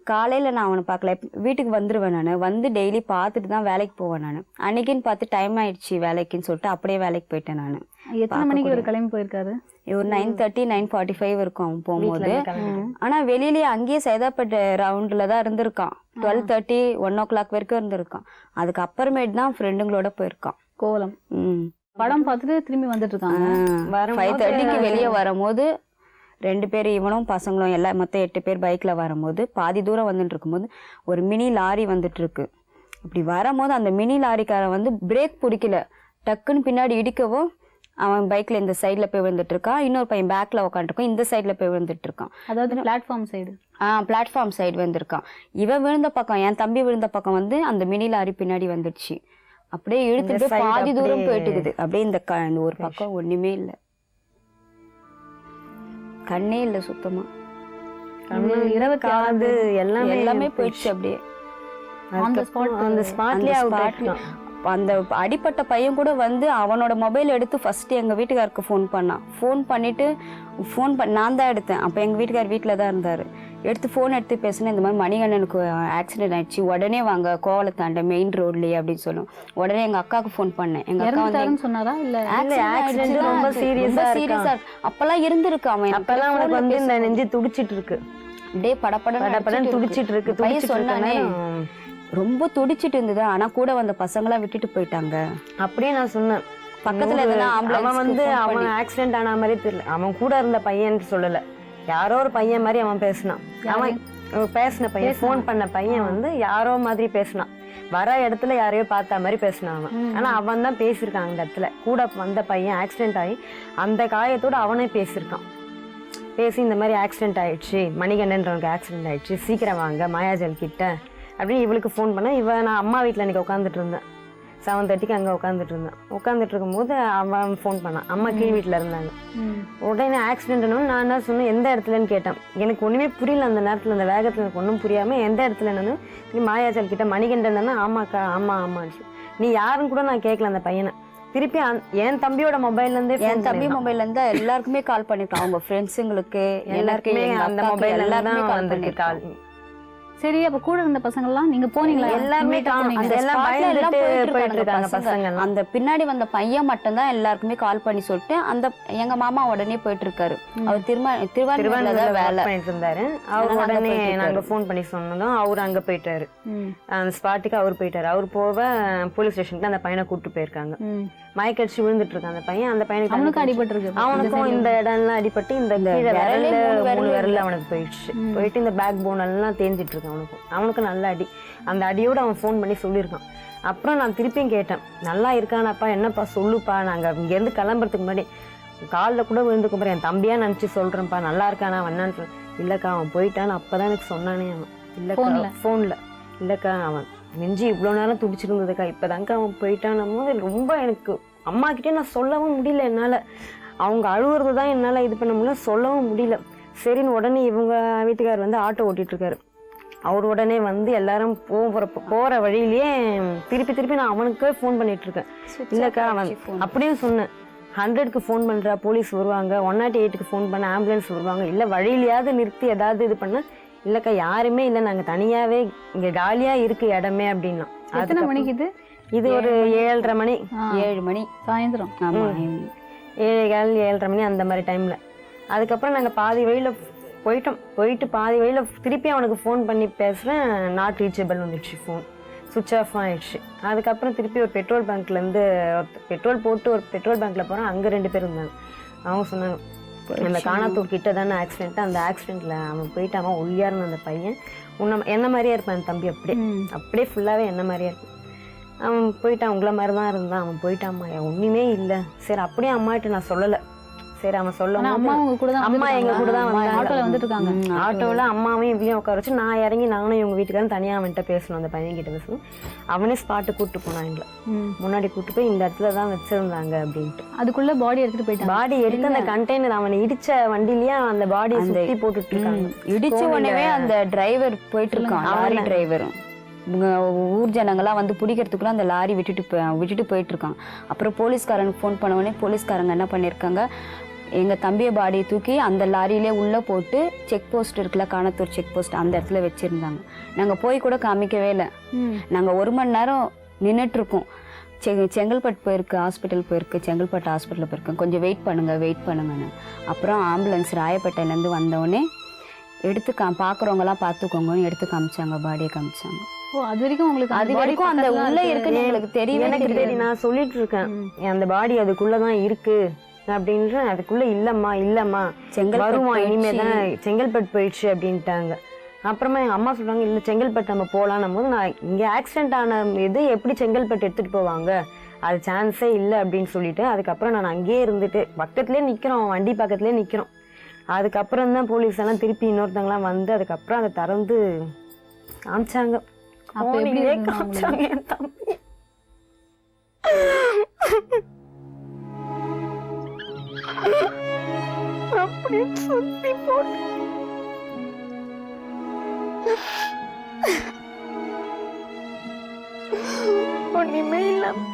காலையில நான் அவனை பார்க்கல, வீட்டுக்கு வந்துருவேன். நான் வந்து டெய்லி பார்த்துட்டு தான் வேலைக்கு போவேன். நான் அன்னைக்குன்னு பார்த்து டைம் ஆயிடுச்சு வேலைக்குன்னு சொல்லிட்டு அப்படியே வேலைக்கு போயிட்டேன். நான் எத்தனை மணிக்கு ஒரு கிளம்பி போயிருக்காரு? ஒரு 9:30 9:45 இருக்கும் அவன் போகும்போது. ஆனா வெளியிலேயே அங்கேயே சைதாப்பேட்டை ரவுண்ட்ல தான் இருந்திருக்கான். 12:30 1 o'clock வரைக்கும் இருந்திருக்கான். அதுக்கப்புறமேட்டு தான் ஃப்ரெண்டுங்களோட போயிருக்கான் கோலம். படம் பார்த்துட்டு திரும்பி வந்துட்டு இருக்காங்க. 5:30க்கு வெளியே வரும்போது 2 பேர் இவனும் பசங்களும் எல்லாம் மொத்தம் 8 பேர் பைக்கில் வரும்போது பாதி தூரம் வந்துட்டு இருக்கும்போது ஒரு மினி லாரி வந்துட்டு இருக்கு. அப்படி வரும்போது அந்த மினி லாரிக்காரன் வந்து பிரேக் பிடிக்கல, டக்குன்னு பின்னாடி இடிக்கவும் அவன் பைக்கில் இந்த சைடில் போய் விழுந்துட்டு இருக்கான். இன்னொரு பையன் பேக்கில் உட்காந்துருக்கான், இந்த சைடில் போய் விழுந்துட்டு இருக்கான். அதாவது பிளாட்ஃபார்ம் சைடு. பிளாட்ஃபார்ம் சைடு வந்திருக்கான். இவன் விழுந்த பக்கம், என் தம்பி விழுந்த பக்கம் வந்து அந்த மினி லாரி பின்னாடி வந்துடுச்சு. அப்படியே இழுத்துட்டு பாதி தூரம் போயிட்டுக்குது. அப்படியே இந்த ஒரு பக்கம் ஒன்றுமே இல்லை, கண்ணே இல்லை சுத்தமா. காது எல்லாமே போயிடுச்சு. அப்படியே அந்த அடிப்பட்ட பையன் கூட வந்து அவனோட மொபைல் எடுத்து ஃபர்ஸ்ட் எங்க வீட்டுக்காருக்கு ஃபோன் பண்ணான். ஃபோன் பண்ணிட்டு நான் தான் எடுத்தேன். அப்போ எங்க வீட்டுக்கார் வீட்டில் தான் இருந்தாரு. எடுத்து ஃபோன் எடுத்து பேசினேன், இந்த மாதிரி மணிகண்டனுக்கு ஆக்சிடென்ட் ஆயிடுச்சு, உடனே வாங்க கோவலத்தாண்ட மெயின் ரோட்லயே அப்படின்னு சொல்லும். உடனே எங்க அக்காவுக்கு ஃபோன் பண்ணேன். எங்க அக்கா வந்து சொன்னாரா? இல்ல ஆக்சிடென்ட் ரொம்ப சீரியஸா அப்பெல்லாம் இருந்திருக்கு அவன். அப்பெல்லாம் அவனுக்கு வந்து இந்த நெஞ்சு துடிச்சிட்டு இருக்கு, அப்படியே படப்படன்னு துடிச்சிட்டு இருக்கு. பையன் சொன்னானே ரொம்ப துடிச்சிட்டு இருந்தது. ஆனா கூட வந்த பசங்களாம் விட்டுட்டு போயிட்டாங்க. அப்படியே நான் சொன்னேன், பக்கத்துல அவன் வந்து அவன் ஆக்சிடென்ட் ஆன மாதிரி தெரியல, அவன் கூட இருந்த பையன் சொல்லல, யாரோ ஒரு பையன் மாதிரி அவன் பேசினான். அவன் பேசின பையன், ஃபோன் பண்ண பையன் வந்து யாரோ மாதிரி பேசினான், வர இடத்துல யாரையோ பார்த்த மாதிரி பேசினான் அவன். ஆனா அவன் தான் பேசியிருக்கான் அந்த இடத்துல. கூட வந்த பையன் ஆக்சிடென்ட் ஆகி அந்த காயத்தோட அவனே பேசியிருக்கான். பேசி இந்த மாதிரி ஆக்சிடென்ட் ஆயிடுச்சு, மணிகண்டன்றவனுக்கு ஆக்சிடென்ட் ஆயிடுச்சு, சீக்கிரம் வாங்க மாயாஜல் கிட்ட அப்படின்னு இவளுக்கு ஃபோன் பண்ண. நான் அம்மா வீட்டில் அன்றைக்கி உட்காந்துட்டு இருந்தேன், 7:30க்கு அங்கே உட்காந்துட்டு இருந்தேன். உட்காந்துட்டு இருக்கும்போது அவன் ஃபோன் பண்ணான், அம்மா கீழ் வீட்டில் இருந்தாங்க. உடனே ஆக்சிடென்ட்னு நான் என்ன சொன்னேன், எந்த இடத்துலன்னு கேட்டேன். எனக்கு ஒன்றுமே புரியல அந்த நேரத்தில், அந்த வேகத்தில் எனக்கு ஒன்றும் புரியாமல் எந்த இடத்துல என்னன்னு, நீ மாயாஜல் கிட்ட மணிகண்டன் தானே? ஆமாக்கா, ஆமான்னு. நீ யாருன்னு கூட நான் கேட்கல அந்த பையனை. திருப்பி என் தம்பியோட மொபைல்லேருந்தே, என் தம்பி மொபைல்லேருந்து எல்லாருக்குமே கால் பண்ணிருக்கான், அவங்க ஃப்ரெண்ட்ஸுங்களுக்கு எல்லாருக்குமே அந்த மொபைல் எல்லாருமே கால் பண்ணிருக்காள். சரி, அப்ப கூட இருந்த பசங்க எல்லாம் நீங்க போனீங்களா? எல்லாமே அந்த பின்னாடி வந்த பையன் மட்டும் தான் எல்லாருக்குமே கால் பண்ணி சொல்லிட்டு அந்த எங்க மாமா உடனே போயிட்டு இருக்காரு. அவர் திருவாரூர்ல வேலை பண்ணிட்டு இருந்தாரு. அவர் உடனே நாங்க போன் பண்ணி சொன்னதும் அவர் அங்க போயிட்டாரு, அந்த ஸ்பாட்டுக்கு அவர் போயிட்டாரு. அவர் போக போலீஸ் ஸ்டேஷனுக்கு அந்த பையனை கூப்பிட்டு போயிருக்காங்க. மயக்கடிச்சு விழுந்துட்டு இருக்கான் அந்த பையன். அந்த பையனுக்கு அவனுக்கு அடிபட்டு இருக்கு, அவனுக்கும் இந்த இடம்லாம் அடிபட்டு இந்த விரல்ல அவனுக்கு போயிடுச்சு. போயிட்டு இந்த பேக் போன் எல்லாம் தேஞ்சிட்டு இருக்கு அவனுக்கு நல்ல அடி. அந்த அடியோட அவன் ஃபோன் பண்ணி சொல்லியிருக்கான். அப்புறம் நான் திருப்பியும் கேட்டேன், நல்லா இருக்கானாப்பா, என்னப்பா சொல்லுப்பா, நாங்கள் இங்கேருந்து கிளம்புறதுக்கு முன்னாடி காலில் கூட விழுந்துக்க போகிறேன், என் தம்பியா நினச்சி சொல்கிறேன்ப்பா, நல்லா இருக்கானா வண்ணான்னு. இல்லைக்கா அவன் போயிட்டான்னு அப்போ தான் எனக்கு சொன்னானே அவன். இல்லைக்கா ஃபோனில், இல்லைக்கா அவன் நெஞ்சு இவ்வளோ நேரம் துடிச்சிட்டு இருந்ததுக்கா, இப்போதாங்க்கா அவன் போயிட்டான் போது ரொம்ப எனக்கு அம்மா கிட்டே நான் சொல்லவும் முடியல என்னால். அவங்க அழுகுறது தான் என்னால் இது பண்ண முடியல, சொல்லவும் முடியல. சரின்னு உடனே இவங்க வீட்டுக்கார் வந்து ஆட்டோ ஓட்டிகிட்ருக்காரு. அவர் உடனே வந்து எல்லாரும் போகிற வழியிலேயே திருப்பி நான் அவனுக்கே ஃபோன் பண்ணிகிட்ருக்கேன். இல்லைக்கா அவன் அப்படியும் சொன்னேன், 100க்கு ஃபோன் பண்ணுறா, போலீஸ் வருவாங்க, 108க்கு ஃபோன் பண்ண ஆம்புலன்ஸ் வருவாங்க, இல்லை வழியிலையாவது நிறுத்தி ஏதாவது இது பண்ண இல்லைக்கா யாருமே இல்லை, நாங்கள் தனியாகவே இங்கே காலியாக இருக்கு இடமே அப்படின்னா. எத்தனை மணிக்கு இது? இது ஒரு 7:30 மணி, 7 மணி சாயந்தரம். ஆமாம் 7:15 7:30 மணி அந்த மாதிரி டைமில். அதுக்கப்புறம் நாங்கள் பாதி வழியில் போயிட்டு பாதி வழியில் திருப்பி அவனுக்கு ஃபோன் பண்ணி பேசுகிறேன், நாட் ரீச்சபிள் வந்துடுச்சு, ஃபோன் சுவிட்ச் ஆஃப் ஆகிடுச்சு. அதுக்கப்புறம் திருப்பி ஒரு பெட்ரோல் பேங்க்லேருந்து பெட்ரோல் போட்டு ஒரு பெட்ரோல் பேங்க்கில் போகிறேன், அங்கே 2 பேர் இருந்தாங்க. அவங்க சொன்னாங்க அந்த காணாத்தூர் கிட்ட தானே ஆக்சிடென்ட்டு, அந்த ஆக்சிடெண்ட்டில் அவன் போயிட்டு அவன் ஒல்லியாருன்னு அந்த பையன் என்ன மாதிரியே இருப்பான் என் தம்பி, அப்படியே ஃபுல்லாகவே என்ன மாதிரியே இருப்பான். அவன் போயிட்டான், உங்களை மாதிரி தான் இருந்தான், அவன் போயிட்டாம்மா, ஒன்றுமே இல்லை. சரி அப்படியே அம்மாகிட்ட நான் சொல்லலை. சரி அவன் சொல்லும் அம்மா உங்க கூட தான், அம்மா எங்க கூட தான் ஆட்டோல வந்துட்டு இருக்காங்க. ஆட்டோவில் அம்மாவையும் இப்படியும் உட்கார வச்சு நான் இறங்கி நானும் இவங்க வீட்டுக்காரன் தனியாக அவன்கிட்ட பேசணும், அந்த பையன்கிட்ட பேசணும். அவனே ஸ்பாட்டு கூப்பிட்டு போனான் எங்களை, முன்னாடி கூப்பிட்டு போய் இந்த இடத்துல தான் வச்சிருந்தாங்க அப்படின்ட்டு. அதுக்குள்ள பாடி எடுத்துட்டு போயிட்டாங்க. பாடி எடுத்து அந்த கண்டெய்னர் அவனை இடிச்ச வண்டிலேயே அந்த பாடியை சுற்றி போட்டுட்டு இருக்காங்க. இடிச்ச உடனே அந்த டிரைவர் போயிட்டு இருக்கான், லாரி டிரைவரும். ஊர் ஜனங்கள்லாம் வந்து பிடிக்கிறதுக்குள்ள அந்த லாரி விட்டுட்டு போயிட்டு இருக்காங்க. அப்புறம் போலீஸ்காரனுக்கு ஃபோன் பண்ண உடனே போலீஸ்காரங்க என்ன பண்ணியிருக்காங்க, எங்கள் தம்பியை பாடியை தூக்கி அந்த லாரியிலே உள்ளே போட்டு செக் போஸ்ட் இருக்குல்ல, காணத்தூர் செக் போஸ்ட், அந்த இடத்துல வச்சுருந்தாங்க. நாங்கள் போய் கூட காமிக்கவே இல்லை. நாங்கள் 1 மணி நேரம் நின்றுட்டுருக்கோம். செங்கல்பட்டு போயிருக்கு, ஹாஸ்பிட்டல் போயிருக்கு, செங்கல்பட்டு ஹாஸ்பிட்டலில் போயிருக்கு, கொஞ்சம் வெயிட் பண்ணுங்கன்னு. அப்புறம் ஆம்புலன்ஸ் ராயப்பேட்டையிலேருந்து வந்தோடனே எடுத்து பார்க்குறவங்களாம் பார்த்துக்கோங்கன்னு எடுத்து காமிச்சாங்க, பாடியை காமிச்சாங்க. ஓ, அது வரைக்கும் உங்களுக்கு அது வரைக்கும் அந்த உள்ள இருக்குன்னு எங்களுக்கு தெரியும். நான் சொல்லிட்டு இருக்கேன் அந்த பாடி அதுக்குள்ளே தான் இருக்கு அப்படின்ற, அதுக்குள்ள இல்லம்மா வருமா இனிமேதான் செங்கல்பட்டு போயிடுச்சு அப்படின்ட்டாங்க. அப்புறமா எங்க அம்மா சொல்றாங்க, இல்லை செங்கல்பட்டு நம்ம போகலான்னும் போது நான் இங்கே ஆக்சிடென்ட் ஆன இது எப்படி செங்கல்பட்டு எடுத்துட்டு போவாங்க, அது சான்ஸே இல்லை அப்படின்னு சொல்லிட்டு அதுக்கப்புறம் நான் அங்கேயே இருந்துட்டு பக்கத்துலேயே நிற்கிறோம், வண்டி பக்கத்துலேயே நிற்கிறோம். அதுக்கப்புறம் தான் போலீஸ் எல்லாம் திருப்பி இன்னொருத்தவங்களாம் வந்து அதுக்கப்புறம் அதை திறந்து காமிச்சாங்க. காமிச்சாங்க என் தம்பி. அப்படியே சுத்தி போட்டு ஒண்ணுமே இல்லாம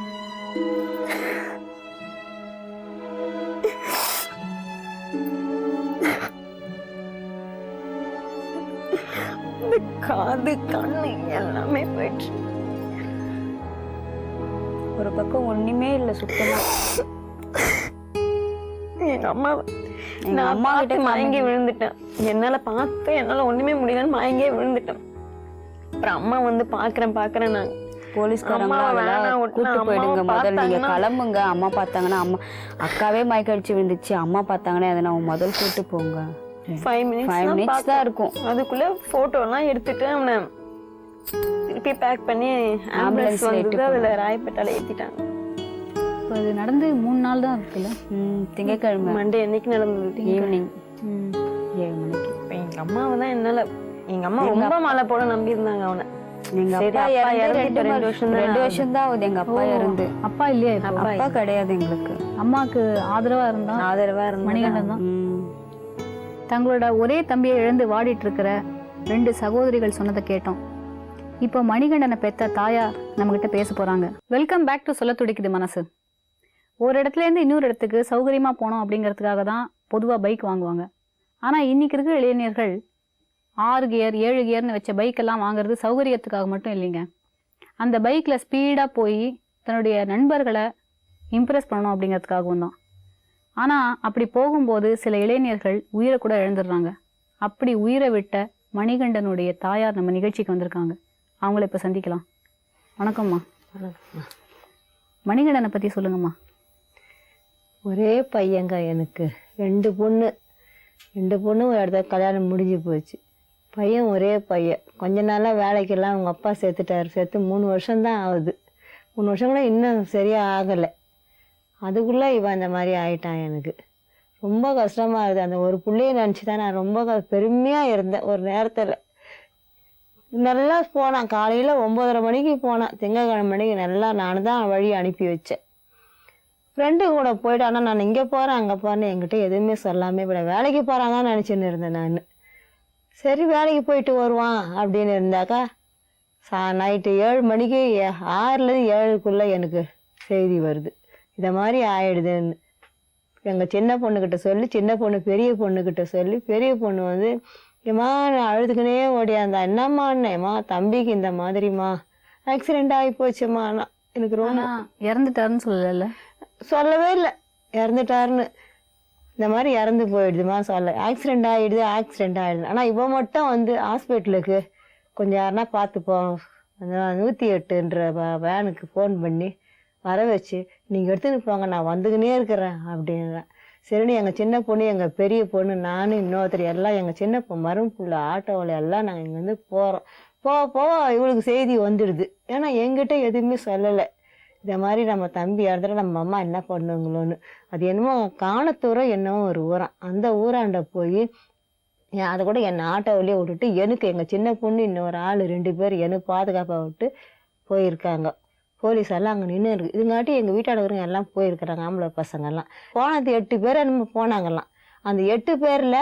காது கண்ணு எல்லாமே போயிடுச்சு. ஒரு பக்கம் ஒண்ணுமே இல்லை சுத்தமா. எங்க அம்மா கிட்ட மயங்கி விழுந்துட்டேன். என்னால ஒண்ணுமே முடியலன்னு மயங்கியே விழுந்துட்டேன். அப்புறம் அம்மா வந்து பாக்குறேன் நாங்க போலீஸ்காரங்க கூட்டு போயிடுங்க, முதல்ல நீங்க கிளம்புங்க, அம்மா பார்த்தாங்கன்னா அம்மா அக்காவே மயக்க அடிச்சு விழுந்துச்சு, அம்மா பார்த்தாங்கன்னா அதை நான் முதல் கூட்டு போங்க. 5 மினிட்ஸ் தான் இருக்கும். அதுக்குள்ள போட்டோ எல்லாம் எடுத்துட்டு அவனை திருப்பி பேக் பண்ணி ஆம்புலன்ஸ் வந்து அதுல ராயப்பேட்டால ஏத்திட்டாங்க. அது நடந்து 3 நாள் தான் இருக்குல்ல. திங்கட்கிழமை மண்டே என்னைக்கு நடந்தது, ஈவினிங் 7 மணிக்கு. எங்க அம்மாவை தான் எங்க அம்மா ரொம்ப மழை போல நம்பி இருந்தாங்க அவனை. எங்க அப்பா இறந்து 2 வருஷம் தான் ஆகுது. எங்க அப்பா இறந்து. அப்பா இல்லையா? அப்பா கிடையாது எங்களுக்கு. அம்மாவுக்கு ஆதரவா இருந்தா மணிகண்டன் தான். தங்களோட ஒரே தம்பியை இழந்து வாடிட்டு இருக்கிற 2 சகோதரிகள் சொன்னதை கேட்டோம். இப்போ மணிகண்டனை பெத்த தாயார் நம்மகிட்ட பேச போறாங்க. வெல்கம் பேக் டு சொல்ல துடிக்குது மனசு. ஒரு இடத்துல இருந்து இன்னொரு இடத்துக்கு சௌகரியமா போனோம் அப்படிங்கிறதுக்காக தான் பொதுவாக பைக் வாங்குவாங்க. ஆனால் இன்னைக்கு இருக்கிற இளைஞர்கள் 6 கியர் 7 கியர்னு வச்ச பைக்கெல்லாம் வாங்குறது சௌகரியத்துக்காக மட்டும் இல்லைங்க. அந்த பைக்கில் ஸ்பீடாக போய் தன்னுடைய நண்பர்களை இம்ப்ரெஸ் பண்ணணும் அப்படிங்கிறதுக்காகவும் தான். ஆனால் அப்படி போகும்போது சில இளைஞர்கள் உயிரை கூட இழந்துடுறாங்க. அப்படி உயிரை விட்ட மணிகண்டனுடைய தாயார் நம்ம நிகழ்ச்சிக்கு வந்திருக்காங்க. அவங்கள இப்போ சந்திக்கலாம். வணக்கம்மா. மணிகண்டனை பற்றி சொல்லுங்கம்மா. ஒரே பையங்க எனக்கு, 2 பொண்ணு ஒரு இடத்துல கல்யாணம் முடிஞ்சு போச்சு. பையன் ஒரே பையன். கொஞ்ச நாளாக வேலைக்கெல்லாம் அவங்க அப்பா சேர்த்துட்டார். சேர்த்து 3 வருஷம்தான் ஆகுது. 3 வருஷம் கூட இன்னும் சரியாக ஆகலை. அதுக்குள்ளே இவன் அந்த மாதிரி ஆயிட்டான். எனக்கு ரொம்ப கஷ்டமாக இருக்குது. அந்த ஒரு பிள்ளைய நினச்சி தான் நான் ரொம்ப பெருமையாக இருந்தேன். ஒரு நேரத்தில் நல்லா போனான். காலையில் 9:30 மணிக்கு போனான். திங்கட்கிழமை மணிக்கு நல்லா நான் தான் வழி அனுப்பி வச்சேன். ஃப்ரெண்டு கூட போய்ட்டு, ஆனால் நான் இங்கே போகிறேன் அங்கே போகிறேன்னு என்கிட்ட எதுவுமே சொல்லாமல் இப்படி வேலைக்கு போகிறாங்கன்னு நினச்சின்னு இருந்தேன் நான். சரி வேலைக்கு போயிட்டு வருவான் அப்படின்னு இருந்தாக்கா நைட்டு 7 மணிக்கு 6லேருந்து 7க்குள்ளே எனக்கு செய்தி வருது, இதை மாதிரி ஆயிடுதுன்னு. எங்கள் சின்ன பொண்ணுக்கிட்ட சொல்லி, சின்ன பொண்ணு பெரிய பொண்ணுக்கிட்ட சொல்லி, பெரிய பொண்ணு வந்து ஏம்மா நான் அழுதுக்குனே ஓடியாந்தா, என்னம்மான்னேம்மா தம்பிக்கு இந்த மாதிரிம்மா ஆக்சிடெண்ட் ஆகி போச்சுமா. நான் எனக்கு ரொம்ப ஆனா இறந்துட்டாருன்னு சொல்லல. சொல்லவே இல்லை இறந்துட்டாருன்னு. இந்த மாதிரி இறந்து போயிடுதுமா சொல்ல, ஆக்சிடெண்ட் ஆகிடுது ஆனால் இவன் மட்டும் வந்து ஹாஸ்பிட்டலுக்கு கொஞ்சம் யாருன்னா பார்த்துப்போம், அந்த 108ன்ற வேனுக்கு ஃபோன் பண்ணி வர வச்சு நீங்கள் எடுத்துன்னு போங்க, நான் வந்துக்கினே இருக்கிறேன் அப்படின்றேன். சரின்னு எங்கள் சின்ன பொண்ணு, எங்கள் பெரிய பொண்ணு, நானும் இன்னொருத்தர் எல்லாம் எங்கள் சின்ன பொண்ணு மரும்புள்ள ஆட்டோவில் எல்லாம் நாங்கள் இங்கேருந்து போகிறோம். போக இவளுக்கு செய்தி வந்துடுது. ஏன்னா எங்கிட்ட எதுவுமே சொல்லலை, இந்த மாதிரி நம்ம தம்பி இறந்துட்டு நம்ம அம்மா என்ன பண்ணுங்களோன்னு. அது என்னமோ காணத்தூரம் என்னவோ ஒரு ஊரான், அந்த ஊராண்ட போய் அதை கூட என்னை ஆட்டோவிலேயே விட்டுட்டு எனக்கு எங்கள் சின்ன பொண்ணு இன்னொரு ஆள் 2 பேர் எனக்கு பாதுகாப்பாக விட்டு போயிருக்காங்க. போலீஸ் எல்லாம் அங்கே நின்று இருக்குது. இதுங்காட்டி எங்கள் வீட்டாளருங்க எல்லாம் போயிருக்கிறாங்க, ஆம்பளை பசங்கள்லாம். போனது 8 பேர் என்னமோ போனாங்கலாம். அந்த 8 பேரில்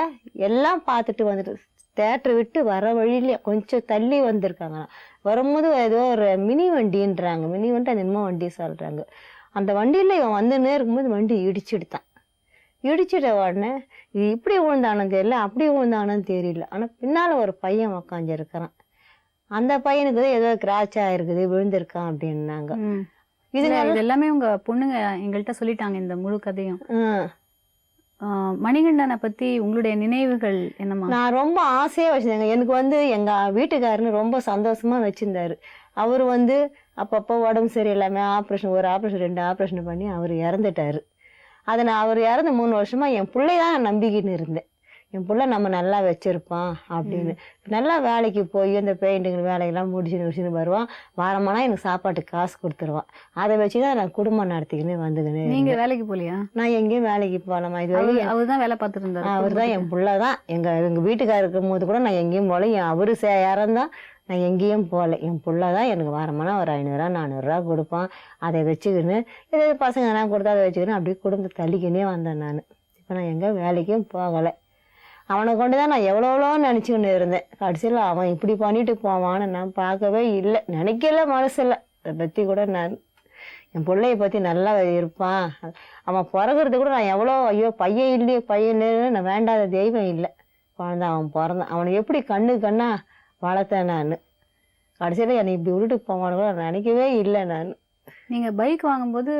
எல்லாம் பார்த்துட்டு வந்துட்டு தேட்டர் விட்டு வர வழியிலே கொஞ்சம் தள்ளி வந்திருக்காங்களாம். வரும்போது ஏதோ ஒரு மினி வண்டின்றாங்க, மினி வண்டி அந்த இன்னும் வண்டி சொல்கிறாங்க. அந்த வண்டியில் இவன் வந்துன்னே இருக்கும்போது வண்டி இடிச்சிடுத்தான். இடிச்சிட்ட உடனே இது இப்படி விழுந்தானு தெரியல, அப்படி விழுந்தானு தெரியல. ஆனால் பின்னால் ஒரு பையன் உக்காந்துருக்கிறான். அந்த பையனுக்கு ஏதோ கிராச் ஆயிருக்குது, விழுந்திருக்கான் அப்படின்னாங்க. இது எல்லாமே உங்க பொண்ணுங்க எங்கள்கிட்ட சொல்லிட்டாங்க இந்த முழு கதையும். மணிகண்டனை பத்தி உங்களுடைய நினைவுகள் என்னமா? நான் ரொம்ப ஆசையா வச்சிருந்தேங்க. எனக்கு வந்து எங்க வீட்டுக்காரன்னு ரொம்ப சந்தோஷமா வச்சிருந்தாரு. அவர் வந்து அப்பப்போ உடம்பு சரியில்லாமல் ஆப்ரேஷன், ஒரு ஆப்ரேஷன் 2 ஆப்ரேஷன் பண்ணி அவர் இறந்துட்டாரு. அதை நான் அவர் இறந்த 3 வருஷமா என் பிள்ளைதான் நான் நம்பிக்கின்னு இருந்தேன். என் பிள்ளை நம்ம நல்லா வச்சிருப்பான் அப்படின்னு. நல்லா வேலைக்கு போய் அந்த பெயிண்டிங் வேலையெல்லாம் முடிச்சுன்னு வருவான். வாரமானா எனக்கு சாப்பாட்டுக்கு காசு கொடுத்துருவான். அதை வச்சுதான் நான் குடும்பம் நடத்திக்கின்னு வந்துக்கினேன். நீங்க வேலைக்கு போலியா? நான் எங்கேயும் வேலைக்கு போகலாமா, இது அவர் தான் வேலை பார்த்துட்டு இருந்தாரு. அவர் தான் என் பிள்ளை தான். எங்க வீட்டுக்காரர் இருக்கும் போது கூட நான் எங்கேயும் போகல. அவரு இறந்தான் நான் எங்கேயும் போகல. என் பிள்ளை தான் எனக்கு வாரமானா ஒரு 500 400 கொடுப்பான். அதை வச்சுக்கின்னு ஏதாவது பசங்க நான் கொடுத்தா அதை வச்சுக்கின்னு அப்படியே குடும்பத்தை தள்ளிக்கினே வந்தேன் நான். இப்போ நான் எங்கே வேலைக்கும் போகலை. அவனை கொண்டு தான் நான் எவ்வளோ நினச்சிக்கின்னு இருந்தேன். கடைசியில் அவன் இப்படி பண்ணிட்டு போவான்னு நான் பார்க்கவே இல்லை, நினைக்கல மனசில். அதை பற்றி கூட நான் என் பிள்ளைய பற்றி நல்லா இருப்பான். அவன் பிறகுறது கூட நான் எவ்வளோ ஐயோ பையன் இல்லையே பையன்னு நான் வேண்டாத தெய்வம் இல்லை. குழந்தை அவன் பிறந்தான், அவனை எப்படி கண்ணா வளர்த்தேன் நான். கடைசியில் என்னை இப்படி விட்டுட்டு போவான்னு கூட நினைக்கவே இல்லை நான். நீங்கள் பைக் வாங்கும்போது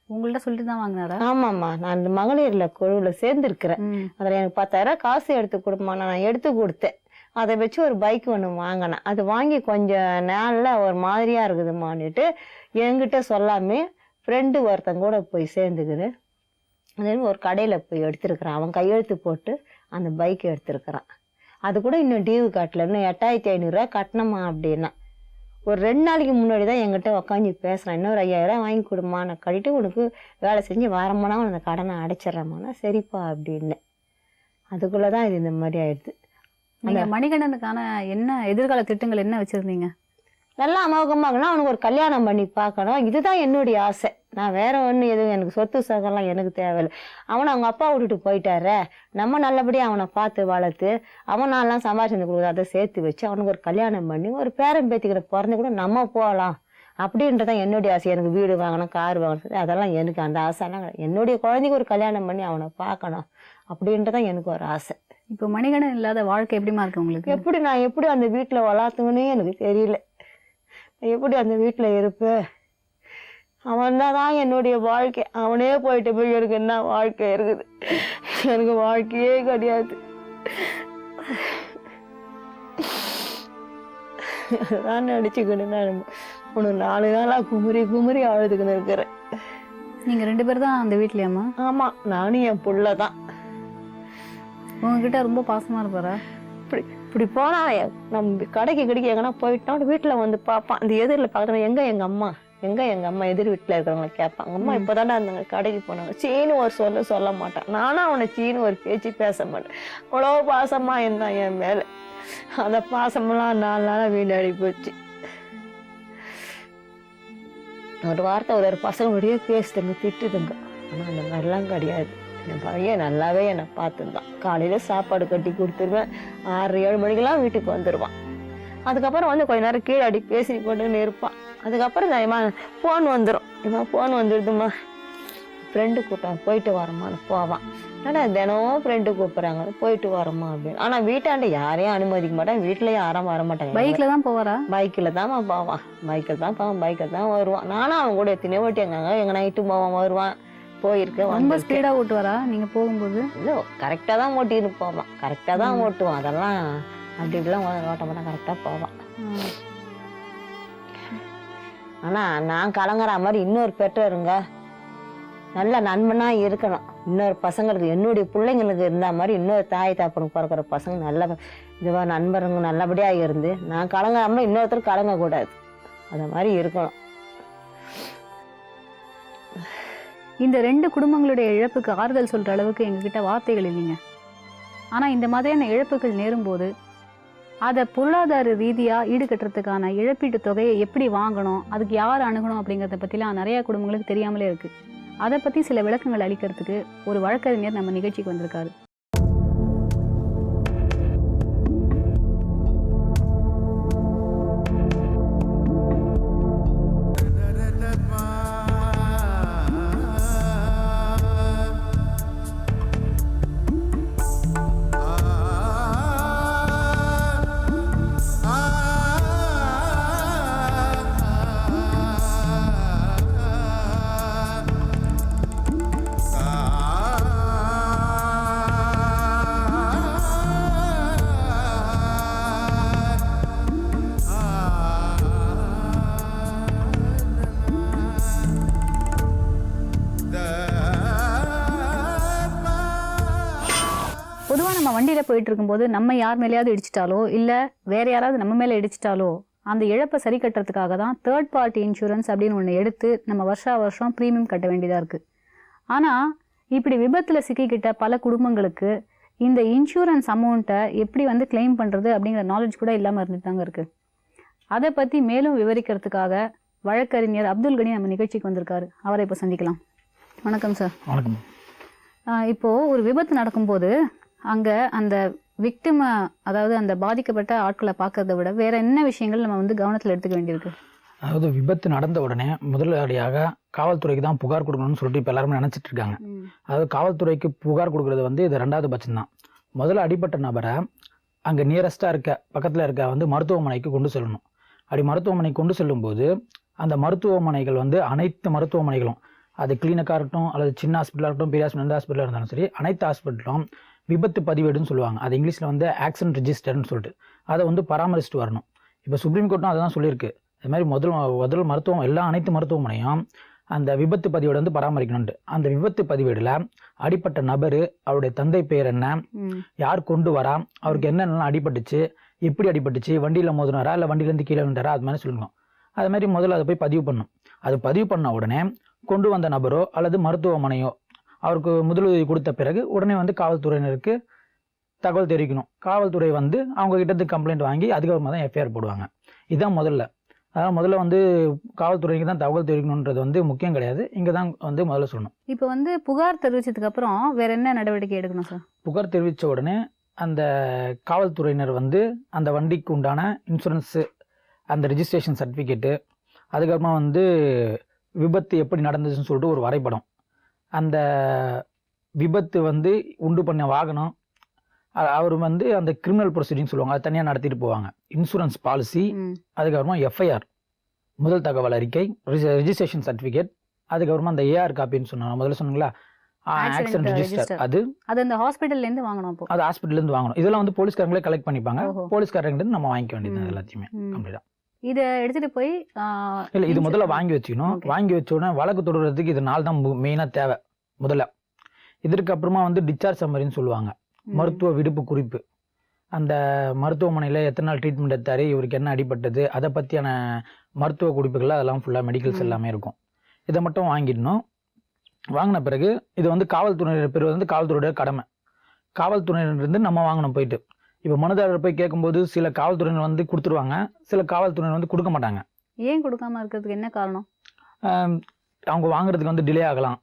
உங்கள்கிட்ட சொல்லிட்டு தான் வாங்கினாரா? ஆமாம்மா, நான் இந்த மகளிரில் குழுவில் சேர்ந்துருக்கிறேன். அதில் எனக்கு 10,000 காசு எடுத்து கொடுமா, நான் எடுத்து கொடுத்தேன். அதை வச்சு ஒரு பைக் ஒன்று வாங்கினேன். அது வாங்கி கொஞ்சம் நாளில் ஒரு மாதிரியாக இருக்குதுமான்னுட்டு என்கிட்ட சொல்லாமே ஃப்ரெண்டு ஒருத்தங்க கூட போய் சேர்ந்துக்குது. அதே ஒரு கடையில் போய் எடுத்துருக்குறான். அவன் கையெழுத்து போட்டு அந்த பைக் எடுத்துருக்குறான். அது கூட இன்னும் டியூ கட்டல, இன்னும் 8500 கட்டணுமா அப்படின்னா. ஒரு 2 நாளைக்கு முன்னாடி தான் என்கிட்ட உக்காந்து பேசுகிறேன். இன்னொரு 5000 வாங்கி கொடுமா, நான் கட்டிட்டு உனக்கு வேலை செஞ்சு வாரமானா அந்த கடனை அடைச்சிட்றேம்மாண்ணா. சரிப்பா அப்படின்னு. அதுக்குள்ளே தான் இது இந்த மாதிரி ஆயிடுது. நீங்கள் மணிகண்டனுக்கான என்ன எதிர்கால திட்டங்கள் என்ன வச்சுருந்தீங்க? நல்லா அமோகமாகனா அவனுக்கு ஒரு கல்யாணம் பண்ணி பார்க்கணும், இதுதான் என்னுடைய ஆசை. நான் வேற ஒன்றும் எதுவும் எனக்கு சொத்து சகலாம் எனக்கு தேவையில்லை. அவனை அவங்க அப்பா விட்டுட்டு போயிட்டார, நம்ம நல்லபடியாக அவனை பார்த்து வளர்த்து அவன் நான்லாம் சம்பாதிச்சு கொடுக்குறது அதை சேர்த்து வச்சு அவனுக்கு ஒரு கல்யாணம் பண்ணி ஒரு பேரன் பேத்திக்கிற பிறந்து கூட நம்ம போகலாம் அப்படின்றதான் என்னுடைய ஆசை. எனக்கு வீடு வாங்கணும், கார் வாங்கணும், அதெல்லாம் எனக்கு அந்த ஆசைலாம் என்னுடைய குழந்தைக்கு ஒரு கல்யாணம் பண்ணி அவனை பார்க்கணும் அப்படின்றதான் எனக்கு ஒரு ஆசை. இப்போ மணிகண்டன் இல்லாத வாழ்க்கை எப்படிமா இருக்கு உங்களுக்கு? நான் எப்படி அந்த வீட்டில் வளர்த்துங்கன்னே எனக்கு தெரியல. எப்படி அந்த வீட்டில் இருப்பேன்? அவன் தான் என்னுடைய வாழ்க்கை. அவனே போயிட்டு போய் எனக்கு என்ன வாழ்க்கை இருக்குது? எனக்கு வாழ்க்கையே கிடையாது. அதான் நினச்சிக்கணும். நான் உனக்கு 4 நாளாக குமுறி அழுதுக்குன்னு இருக்கிறேன். நீங்கள் 2 பேர் தான் அந்த வீட்லையாம்மா? ஆமாம், நானும் என் புள்ள தான். உங்ககிட்ட ரொம்ப பாசமாக இருப்பாரா? இப்படி போனா நம்ம கடைக்கு எங்கன்னா போயிட்டோம், வீட்டில் வந்து பார்ப்பான். அந்த எதிரில் பார்க்குறேன், எங்கே எங்கள் அம்மா எதிர் வீட்டில் இருக்கிறவங்களை கேட்பாங்க. அம்மா இப்போதானே அந்த கடைக்கு போனாங்க, சீனு ஒரு சொல்ல மாட்டான். நானும் அவனை சீனு ஒரு பேச்சு பேச மாட்டேன். அவ்வளோ பாசமாக இருந்தான் என் மேலே. அந்த பாசமெல்லாம் 4 நாளாக வீணாடி போச்சு. ஒரு வார்த்தை ஒரு பசங்களுடைய பேசுதுங்க, திட்டுதுங்க. ஆனால் அந்த மாதிரிலாம் கிடையாது. என் பையன் நல்லாவே என்னை பார்த்துருந்தான். காலையில் சாப்பாடு கட்டி கொடுத்துருவேன். 6-7 மணிக்கெல்லாம் வீட்டுக்கு வந்துடுவான். அதுக்கப்புறம் வந்து கொஞ்ச நேரம் கீழே அடி பேசி கொண்டுன்னு இருப்பான். அதுக்கப்புறம் ஃபோன் வந்துடும். ஃபோன் வந்துடுதும்மா ஃப்ரெண்டு கூப்பிட்டாங்க, போயிட்டு வரமான்னு போவான். ஏன்னா தினம் ஃப்ரெண்டு கூப்பிட்றாங்க, போயிட்டு வரமா அப்படின்னு. ஆனால் வீட்டாண்ட யாரையும் அனுமதிக்க மாட்டாங்க, வீட்டில் யாரும் வர மாட்டாங்க. பைக்ல தான் போவாரா? பைக்கில் தான் போவான், பைக்கில் தான் போவான், பைக்கில் தான் வருவான். நானும் அவன் கூட எத்தனையோ ஓட்டி எங்க நைட்டு போவான், வருவான், போயிருக்கேன். ரொம்ப ஸ்பீடா ஓட்டுவாரா நீங்க போகும்போது? இல்லை, கரெக்டாக தான் ஓட்டின்னு போவான், கரெக்டாக தான் ஓட்டுவான். அதெல்லாம் அப்படி இப்படிலாம் ஓட்ட மாட்டான், கரெக்டாக போவான். ஆனால் நான் கலங்குற மாதிரி இன்னொரு பெற்றோருங்க நல்ல நண்பனாக இருக்கணும். இன்னொரு பசங்களுக்கு, என்னுடைய பிள்ளைங்களுக்கு இருந்த மாதிரி இன்னொரு தாய் தாப்பனுக்கு பிறக்கிற பசங்க நல்ல இதுவாக நண்பருங்க நல்லபடியாக இருந்து நான் கலங்காமல் இன்னொருத்தர் கலங்கக்கூடாது, அந்த மாதிரி இருக்கணும். இந்த 2 குடும்பங்களுடைய இழப்புக்கு ஆறுதல் சொல்ற அளவுக்கு எங்ககிட்ட வார்த்தைகள் இல்லைங்க. ஆனா இந்த மாதிரியான இழப்புகள் நேரும்போது அதை பொருளாதார ரீதியா ஈடுகட்டுறதுக்கான இழப்பீட்டு தொகையை எப்படி வாங்கணும், அதுக்கு யார் அணுகணும் அப்படிங்கிறத பத்திலாம் நிறைய குடும்பங்களுக்கு தெரியாமலே இருக்கு. அதை பத்தி சில விளக்கங்கள் அளிக்கிறதுக்கு ஒரு வழக்கறிஞர் நம்ம நிகழ்ச்சிக்கு வந்திருக்காரு. பொதுவாக நம்ம வண்டியில் போயிட்டு இருக்கும்போது நம்ம யார் மேலேயாவது இடிச்சிட்டாலோ இல்லை வேற யாராவது நம்ம மேலே இடிச்சிட்டாலோ அந்த இழப்பை சரி கட்டுறதுக்காக தான் தேர்ட் பார்ட்டி இன்சூரன்ஸ் அப்படின்னு ஒன்று எடுத்து நம்ம வருஷம் ப்ரீமியம் கட்ட வேண்டியதாக இருக்குது. ஆனால் இப்படி விபத்தில் சிக்கிக்கிட்ட பல குடும்பங்களுக்கு இந்த இன்சூரன்ஸ் அமௌண்ட்டை எப்படி வந்து கிளைம் பண்ணுறது அப்படிங்கிற நாலேஜ் கூட இல்லாமல் இருந்துட்டு தாங்க இருக்குது. அதை பற்றி மேலும் விவரிக்கிறதுக்காக வழக்கறிஞர் அப்துல் கனி நம்ம நிகழ்ச்சிக்கு வந்திருக்காரு. அவரை இப்போ சந்திக்கலாம். வணக்கம் சார். வணக்கம். இப்போது ஒரு விபத்து நடக்கும்போது அங்கே அந்த விக்டிமை, அதாவது அந்த பாதிக்கப்பட்ட ஆட்களை பார்க்கறத விட வேற என்ன விஷயங்கள் நம்ம வந்து கவனத்தில் எடுத்துக்க வேண்டியிருக்கு? அதாவது விபத்து நடந்த உடனே முதலடியாக காவல்துறைக்கு தான் புகார் கொடுக்கணும்னு சொல்லிட்டு இப்போ எல்லாருமே நினச்சிட்டு இருக்காங்க. அதாவது காவல்துறைக்கு புகார் கொடுக்கறது வந்து இது 2வது பட்சம் தான். முதல்ல அடிப்பட்ட நபரை அங்கே நியரஸ்டாக இருக்க பக்கத்தில் இருக்க வந்து மருத்துவமனைக்கு கொண்டு செல்லணும். அப்படி மருத்துவமனைக்கு கொண்டு செல்லும்போது அந்த மருத்துவமனைகள் வந்து அனைத்து மருத்துவமனைகளும், அது கிளினிக்காக இருக்கட்டும் அல்லது சின்ன ஹாஸ்பிட்டலாக இருக்கட்டும் பெரிய ஹாஸ்பிட்டல், எந்த ஹாஸ்பிட்டலாக இருந்தாலும் சரி, அனைத்து ஹாஸ்பிட்டலும் விபத்து பதிவேடுன்னு சொல்லுவாங்க. அது இங்கிலீஷில் வந்து ஆக்சிடென்ட் ரிஜிஸ்டர்னு சொல்லிட்டு அதை வந்து பராமரிச்சுட்டு வரணும். இப்போ சுப்ரீம் கோர்ட்டும் அதை தான் சொல்லியிருக்கு. அது மாதிரி முதல் மருத்துவம் அனைத்து மருத்துவமனையும் அந்த விபத்து பதிவேடு வந்து பராமரிக்கணும்ட்டு. அந்த விபத்து பதிவேடில் அடிப்பட்ட நபர், அவருடைய தந்தை பேர் என்ன, யார் கொண்டு வரா, அவருக்கு என்னென்ன அடிபட்டுச்சு, எப்படி அடிபட்டுச்சு, வண்டியில் மோதினாரா இல்லை வண்டியிலேருந்து கீழே விழுந்தாரா, அது மாதிரி சொல்லணும். அது மாதிரி முதல்ல அதை போய் பதிவு பண்ணணும். அது பதிவு பண்ண உடனே கொண்டு வந்த நபரோ அல்லது மருத்துவமனையோ அவருக்கு முதலுதவி கொடுத்த பிறகு உடனே வந்து காவல்துறையினருக்கு தகவல் தெரிவிக்கணும். காவல்துறை வந்து அவங்க கிட்ட கம்ப்ளைண்ட் வாங்கி அதுக்கப்புறமா தான் எஃப்ஐஆர் போடுவாங்க. இதுதான் முதல்ல. அதாவது முதல்ல வந்து காவல்துறைக்கு தான் தகவல் தெரிவிக்கணுன்றது வந்து முக்கியம் கிடையாது. இங்கே தான் வந்து முதல்ல சொல்லணும். இப்போ வந்து புகார் தெரிவிச்சதுக்கு அப்புறம் வேற என்ன நடவடிக்கை எடுக்கணும் சார்? புகார் தெரிவித்த உடனே அந்த காவல்துறையினர் வந்து அந்த வண்டிக்கு உண்டான இன்சூரன்ஸு, அந்த ரிஜிஸ்ட்ரேஷன் சர்டிஃபிகேட்டு, அதுக்கப்புறமா வந்து விபத்து எப்படி நடந்துச்சுன்னு சொல்லிட்டு ஒரு வரைபடம், அந்த விபத்து வந்து உண்டு பண்ண வாகனம், அவர் வந்து அந்த கிரிமினல் ப்ரொசீடிங் சொல்லுவாங்க, அதை தனியாக நடத்திட்டு போவாங்க. இன்சூரன்ஸ் பாலிசி, அதுக்கப்புறமா எஃப்ஐஆர் முதல் தகவல் அறிக்கை, ரிஜிஸ்ட்ரேஷன் சர்டிஃபிகேட், அதுக்கப்புறமா அந்த ஏஆர் காப்பின்னு சொன்னாங்க முதல்ல சொன்னீங்களா, ஆக்சிடென்ட் ரிஜிஸ்டர், அது அந்த ஹாஸ்பிட்டல்லேருந்து வாங்கணும். அப்போ அது ஹாஸ்பிட்டல்லேருந்து வாங்கணும். இதெல்லாம் வந்து போலீஸ்காரங்களே கலெக்ட் பண்ணிப்பாங்க. போலீஸ்காரங்கிட்ட நம்ம வாங்கிக்க வேண்டியது எல்லாத்தையுமே கம்ப்ளீட்டாக. இதை எடுத்துட்டு போய் இல்லை, இது முதல்ல வாங்கி வச்சுக்கணும். வாங்கி வச்ச உடனே வழக்கு தொடர்றதுக்கு இது நாள் தான் மெயினாக தேவை முதல்ல. இதற்கு அப்புறமா வந்து டிஸ்சார்ஜ் சம்மரின்னு சொல்லுவாங்க, மருத்துவ விடுப்பு குறிப்பு. அந்த மருத்துவமனையில் எத்தனை நாள் ட்ரீட்மெண்ட் எடுத்தாரு, இவருக்கு என்ன அடிபட்டது, அதை பற்றியான மருத்துவ குறிப்புகள் அதெல்லாம் ஃபுல்லாக மெடிக்கல்ஸ் எல்லாமே இருக்கும். இதை மட்டும் வாங்கிடணும். வாங்கின பிறகு இது வந்து காவல்துறையினர் பெறுவது வந்து காவல்துறையோட கடமை. காவல்துறையினருந்து நம்ம வாங்கணும் போயிட்டு. இப்போ மனுதாரர் போய் கேட்கும்போது சில காவல்துறையினர் வந்து கொடுத்துருவாங்க, சில காவல்துறையினர் வந்து கொடுக்க மாட்டாங்க. ஏன் கொடுக்காம இருக்கிறதுக்கு என்ன காரணம்? அவங்க வாங்குறதுக்கு வந்து டிலே ஆகலாம்,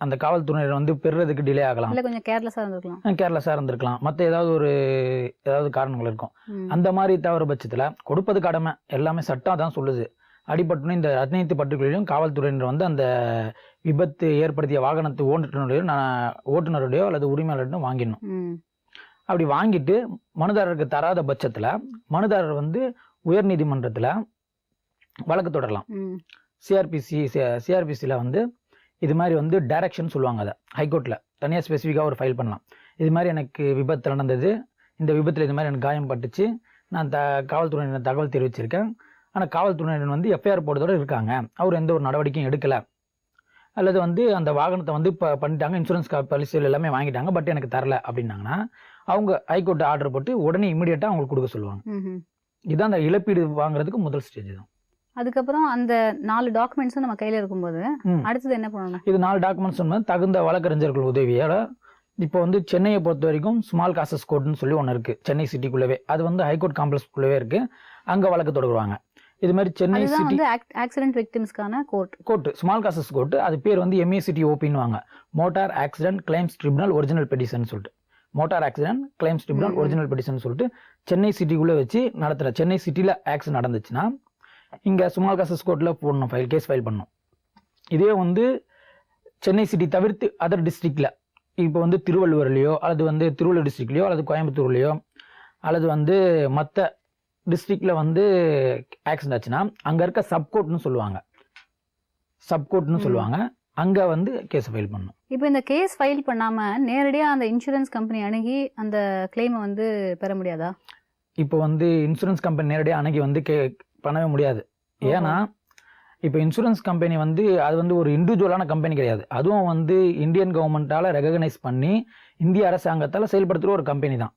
அந்த காவல்துறையினர் வந்து பெறுறதுக்கு டிலே ஆகலாம், இல்லை கொஞ்சம் கேர்லெஸ்ஸாக இருந்திருக்கலாம், மற்ற ஏதாவது காரணங்கள் இருக்கும். அந்த மாதிரி தவறு பட்சத்தில் கொடுப்பது கடமை, எல்லாமே சட்டம் தான் சொல்லுது. அடிபட்டோன்னு இந்த அனைத்து பற்றுகளிலும் காவல்துறையினர் வந்து அந்த விபத்து ஏற்படுத்திய வாகனத்து ஓட்டுநருடையோ அல்லது உரிமையாளர்கிட்ட வாங்கிடணும். அப்படி வாங்கிட்டு மனுதாரருக்கு தராத பட்சத்தில் மனுதாரர் வந்து உயர்நீதிமன்றத்தில் வழக்கு தொடரலாம். சிஆர்பிசியில் வந்து இது மாதிரி வந்து டைரக்ஷன் சொல்லுவாங்க. அதை ஹைகோர்ட்டில் தனியாக ஸ்பெசிஃபிக்காக ஒரு ஃபைல் பண்ணலாம். இது மாதிரி எனக்கு விபத்து நடந்தது, இந்த விபத்தில் இது மாதிரி எனக்கு காயம் பட்டுச்சு, நான் காவல்துறையினர் தகவல் தெரிவிச்சிருக்கேன், ஆனால் காவல்துறையினர் வந்து எஃப்ஐஆர் போடுறதோடு இருக்காங்க, அவர் எந்த ஒரு நடவடிக்கையும் எடுக்கலை, அல்லது வந்து அந்த வாகனத்தை வந்து இப்போ பண்ணிட்டாங்க, இன்சூரன்ஸ் பாலிசிகள் எல்லாமே வாங்கிட்டாங்க, பட் எனக்கு தரல அப்படின்னாங்கன்னா அவங்க ஹைகோர்ட் ஆர்டர் போட்டு உடனே இமீடியட்டாக அவங்களுக்கு கொடுக்க சொல்லுவாங்க. இதுதான் அந்த இழப்பீடு வாங்குறதுக்கு முதல் ஸ்டேஜ் தான். அதுக்கப்புறம் அந்த 4 டாக்குமெண்ட்ஸும் நம்ம கையில் இருக்கும்போது அடுத்தது என்ன பண்ணணும்? இது 4 டாக்குமெண்ட்ஸ் வந்து தகுந்த வழக்கறிஞர்கள் உதவியோட இப்போ வந்து சென்னையை பொறுத்த வரைக்கும் ஸ்மால் காசஸ் கோர்ட்னு சொல்லி ஒன்று இருக்குது சென்னை சிட்டிக்குள்ளவே. அது வந்து ஹைகோர்ட் காம்ப்ளெக்ஸ்க்குள்ளவே இருக்குது. அங்கே வழக்கு தொடருவாங்க. இது மாதிரி சென்னை சிட்டி ஆக்சிடென்ட் விக்டிம்ஸ்க்கான கோர்ட் ஸ்மால் காசஸ் கோர்ட். அது பேர் வந்து MACTOPன்னு வாங்க, motor accident claims tribunal original petition சொல்லிட்டு. Motor accident claims tribunal original petition சொல்லிட்டு சென்னை சிட்டிக்குள்ளே வச்சு நடத்துகிற. சென்னை சிட்டியில் ஆக்சிடென்ட் நடந்துச்சுன்னா இங்கே ஸ்மால் காசஸ் கோர்ட்டில் போடணும், கேஸ் ஃபைல் பண்ணணும். இதே வந்து சென்னை சிட்டி தவிர்த்து அதர் டிஸ்ட்ரிக்டில் இப்போ வந்து திருவள்ளுவர்லையோ அல்லது வந்து திருவள்ளூர் டிஸ்ட்ரிக்ட்லையோ அல்லது கோயம்புத்தூர்லையோ அல்லது வந்து மற்ற டிஸ்ட்ரிக்டில் வந்து ஆக்சிடென்ட் ஆச்சுன்னா அங்கே இருக்க சப்கோர்ட்னு சொல்லுவாங்க, அங்கே வந்து கேஸ் ஃபைல் பண்ணணும். இப்போ இந்த கேஸ் ஃபைல் பண்ணாமல் நேரடியாக அந்த இன்சூரன்ஸ் கம்பெனி அணுகி அந்த கிளைமை வந்து பெற முடியாதா? இப்போ வந்து இன்சூரன்ஸ் கம்பெனி நேரடியாக அணுகி வந்து பண்ணவே முடியாது. ஏன்னா இப்போ இன்சூரன்ஸ் கம்பெனி வந்து அது வந்து ஒரு இண்டிவிஜுவலான கம்பெனி கிடையாது. அதுவும் வந்து இந்தியன் கவர்மெண்ட்டால் ரெகக்னைஸ் பண்ணி இந்திய அரசாங்கத்தால் செயல்படுத்துகிற ஒரு கம்பெனி தான்.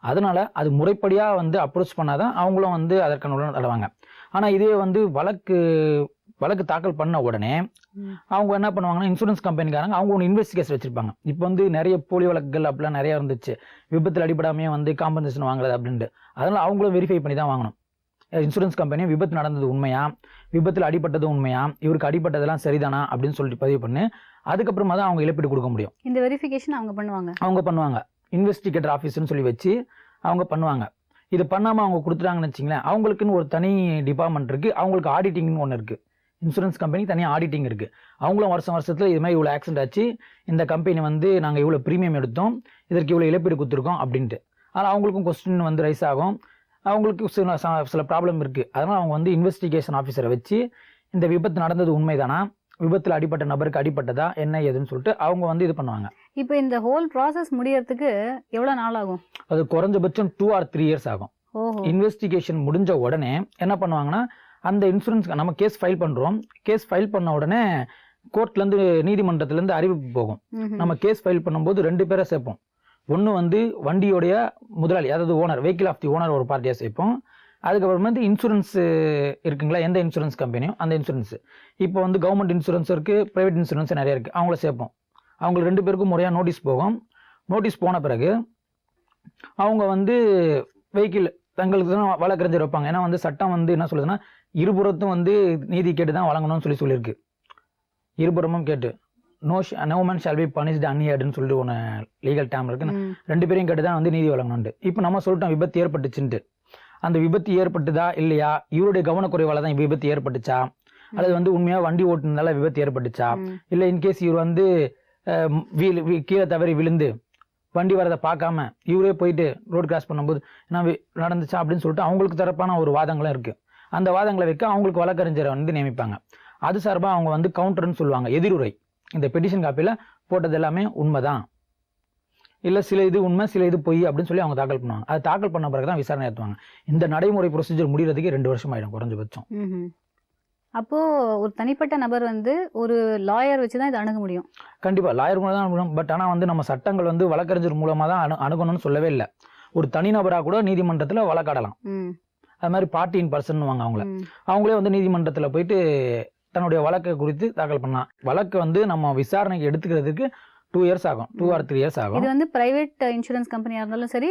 அதனால் அது முறைப்படியாக வந்து அப்ரோச் பண்ணாதான் அவங்களும் வந்து அதற்கான உடனே தருவாங்க. ஆனால் இதே வந்து வழக்கு தாக்கல் பண்ண உடனே அவங்க என்ன பண்ணுவாங்கன்னா இன்சூரன்ஸ் கம்பெனிக்காரங்க அவங்க ஒன்று இன்வெஸ்டிகேஷன் வச்சுருப்பாங்க. இப்போ வந்து நிறைய போலி வழக்குகள் அப்படிலாம் நிறையா இருந்துச்சு, விபத்தில் அடிப்படாமையே வந்து காம்பன்சேஷன் வாங்குறது அப்படின்ட்டு. அதனால் அவங்களும் வெரிஃபை பண்ணி தான் வாங்கணும். இன்சூரன்ஸ் கம்பெனியும் விபத்து நடந்தது உண்மையா, விபத்தில் அடிப்பட்டது உண்மையா, இவருக்கு அடிப்பட்டதெல்லாம் சரிதானா அப்படின்னு சொல்லிட்டு பதிவு பண்ணி அதுக்கப்புறமா தான் அவங்க இழப்பீடு கொடுக்க முடியும். இந்த வெரிஃபிகேஷன் அவங்க பண்ணுவாங்க. இன்வெஸ்டிகேட்டர் ஆஃபீஸ்ன்னு சொல்லி வச்சு அவங்க பண்ணுவாங்க. இது பண்ணாமல் அவங்க கொடுத்துட்டாங்கன்னு வச்சிங்களேன், அவங்களுக்குன்னு ஒரு தனி டிபார்ட்மெண்ட் இருக்குது, அவங்களுக்கு ஆடிட்டிங்னு ஒன்று இருக்குது. இன்சூரன்ஸ் கம்பெனி தனியாக ஆடிட்டிங் இருக்குது. அவங்களும் வருஷத்தில் இது மாதிரி இவ்வளோ ஆக்சிடென்ட் ஆச்சு, இந்த கம்பெனி வந்து நாங்கள் இவ்வளோ ப்ரீமியம் எடுத்தோம், இதற்கு இவ்வளோ இழப்பீடு கொடுத்துருக்கோம் அப்படின்ட்டு. ஆனால் அவங்களுக்கும் கொஸ்டின் வந்து ரைஸ் ஆகும், அவங்களுக்கு சில ப்ராப்ளம் இருக்குது. அதனால் அவங்க வந்து இன்வெஸ்டிகேஷன் ஆஃபீஸரை வச்சு இந்த விபத்து நடந்தது உண்மைதானா, விபத்தில் அடிப்பட்ட நபருக்கு அடிப்பட்டதா என்ன ஏதுன்னு சொல்லிட்டு அவங்க வந்து இது பண்ணுவாங்க. இப்போ இந்த ஹோல் ப்ராசஸ் முடியறதுக்கு எவ்வளோ நாள் ஆகும்? அது குறைஞ்சபட்சம் 2 or 3 years ஆகும். இன்வெஸ்டிகேஷன் முடிஞ்ச உடனே என்ன பண்ணுவாங்கன்னா அந்த இன்சூரன்ஸ் நம்ம கேஸ் ஃபைல் பண்ணுறோம், கேஸ் ஃபைல் பண்ண உடனே கோர்ட்லேருந்து நீதிமன்றத்துலேருந்து அறிவிப்பு போகும். நம்ம கேஸ் ஃபைல் பண்ணும்போது 2 பேரை சேர்ப்போம். ஒன்று வந்து வண்டியோடைய முதலாளி, அதாவது owner, vehicle of the owner ஒரு பார்ட்டியாக சேர்ப்போம். அதுக்கப்புறமா வந்து இன்சூரன்ஸ் இருக்குங்களா, எந்த இன்சூரன்ஸ் கம்பெனியும் அந்த இன்சூரன்ஸ். இப்போ வந்து கவர்மெண்ட் இன்சூரன்ஸ் இருக்குது, ப்ரைவேட் இன்சூரன்ஸ் நிறைய இருக்குது, அவங்கள சேர்ப்போம். அவங்களுக்கு 2 பேருக்கும் முறையாக நோட்டீஸ் போகும். நோட்டீஸ் போன பிறகு அவங்க வந்து வெஹிக்கிள் தங்களுக்கு தான் வழக்கறிஞர் வைப்பாங்க. ஏன்னா வந்து சட்டம் வந்து என்ன சொல்லுதுன்னா இருபுறத்தும் வந்து நீதி கேட்டு தான் வழங்கணும்னு சொல்லியிருக்கு. இருபுறமும் கேட்டு no man shall be punished அன்ஹியர்டுன்னு சொல்லிட்டு ஒன்று லீகல் டேம் இருக்குன்னு 2 பேரையும் கேட்டு தான் வந்து நீதி வழங்கணும்ட்டு. இப்போ நம்ம சொல்லிட்டோம் விபத்து ஏற்பட்டுச்சுன்ட்டு. அந்த விபத்து ஏற்பட்டுதா இல்லையா, இவருடைய கவனக்குறைவால் தான் விபத்து ஏற்பட்டுச்சா, அல்லது வந்து உண்மையாக வண்டி ஓட்டுனால விபத்து ஏற்பட்டுச்சா, இல்லை இன்கேஸ் இவர் வந்து கீழே தவறி விழுந்து வண்டி வரதை பார்க்காம இவரே போயிட்டு ரோடு கிராஸ் பண்ணும்போது என்ன நடந்துச்சா அப்படின்னு சொல்லிட்டு அவங்களுக்கு தரப்பான ஒரு வாதங்களும் இருக்குது. அந்த வாதங்களை வைக்க அவங்களுக்கு வழக்கறிஞரை வந்து நியமிப்பாங்க. அது சார்பாக அவங்க வந்து கவுண்டர்னு சொல்லுவாங்க, எதிருரை. இந்த பெட்டிஷன் காப்பியில் போட்டது எல்லாமே உண்மைதான், இல்லை சில இது உண்மை சில இது பொய் அப்படின்னு சொல்லி அவங்க தாக்கல் பண்ணுவாங்க. அது தாக்கல் பண்ண பிறகு தான் விசாரணை நடத்துவாங்க. இந்த நடைமுறை ப்ரொசீஜர் முடிகிறதுக்கு 2 வருஷம் ஆகிடும் குறைஞ்சபட்சம். அப்போது ஒரு தனிப்பட்ட நபர் வந்து ஒரு லாயர் வச்சு தான் இதை அணுக முடியும். கண்டிப்பாக லாயர் மூலம் தான் அணுகணும். பட் ஆனால் வந்து நம்ம சட்டங்கள் வந்து வழக்கறிஞர் மூலமாக தான் அணுகணும்னு சொல்லவே இல்லை. ஒரு தனிநபராக கூட நீதிமன்றத்தில் வழக்காடலாம். அது மாதிரி பார்ட்டி இன் பர்சன் வாங்க அவங்களே வந்து நீதிமன்றத்தில் போயிட்டு தன்னுடைய வழக்கை குறித்து தாக்கல் பண்ணலாம். வழக்கு வந்து நம்ம விசாரணைக்கு எடுத்துக்கிறதுக்கு 2 years ஆகும், 2 or 3 years ஆகும். இது வந்து பிரைவேட் இன்சூரன்ஸ் கம்பெனியாக இருந்தாலும் சரி,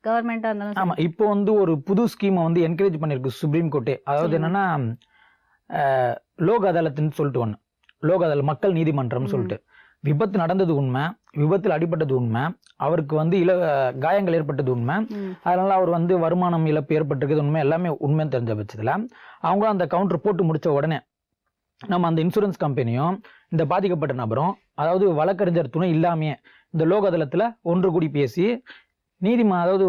கவர்மெண்ட்டாக இருந்தாலும். ஆமாம், இப்போ வந்து ஒரு புது ஸ்கீமை வந்து என்கரேஜ் பண்ணியிருக்கு சுப்ரீம் கோர்ட்டே. அதாவது என்னன்னா லோக் அதாலத்துன்னு சொல்லிட்டு ஒன்று, லோக் அதாலத் மக்கள் நீதிமன்றம்னு சொல்லிட்டு விபத்து நடந்தது உண்மை, விபத்தில் அடிபட்டது உண்மை, அவருக்கு வந்து காயங்கள் ஏற்பட்டது உண்மை, அதனால அவர் வந்து வருமானம் இழப்பு ஏற்பட்டிருக்கிறது உண்மை, எல்லாமே உண்மைன்னு தெரிஞ்ச பட்சத்தில் அவங்க அந்த கவுண்டர் போட்டு முடிச்ச உடனே நம்ம அந்த இன்சூரன்ஸ் கம்பெனியும் இந்த பாதிக்கப்பட்ட நபரும், அதாவது வழக்கறிஞர் துணை இல்லாமையே இந்த லோக் அதாலத்தில் ஒன்று கூடி பேசி அதாவது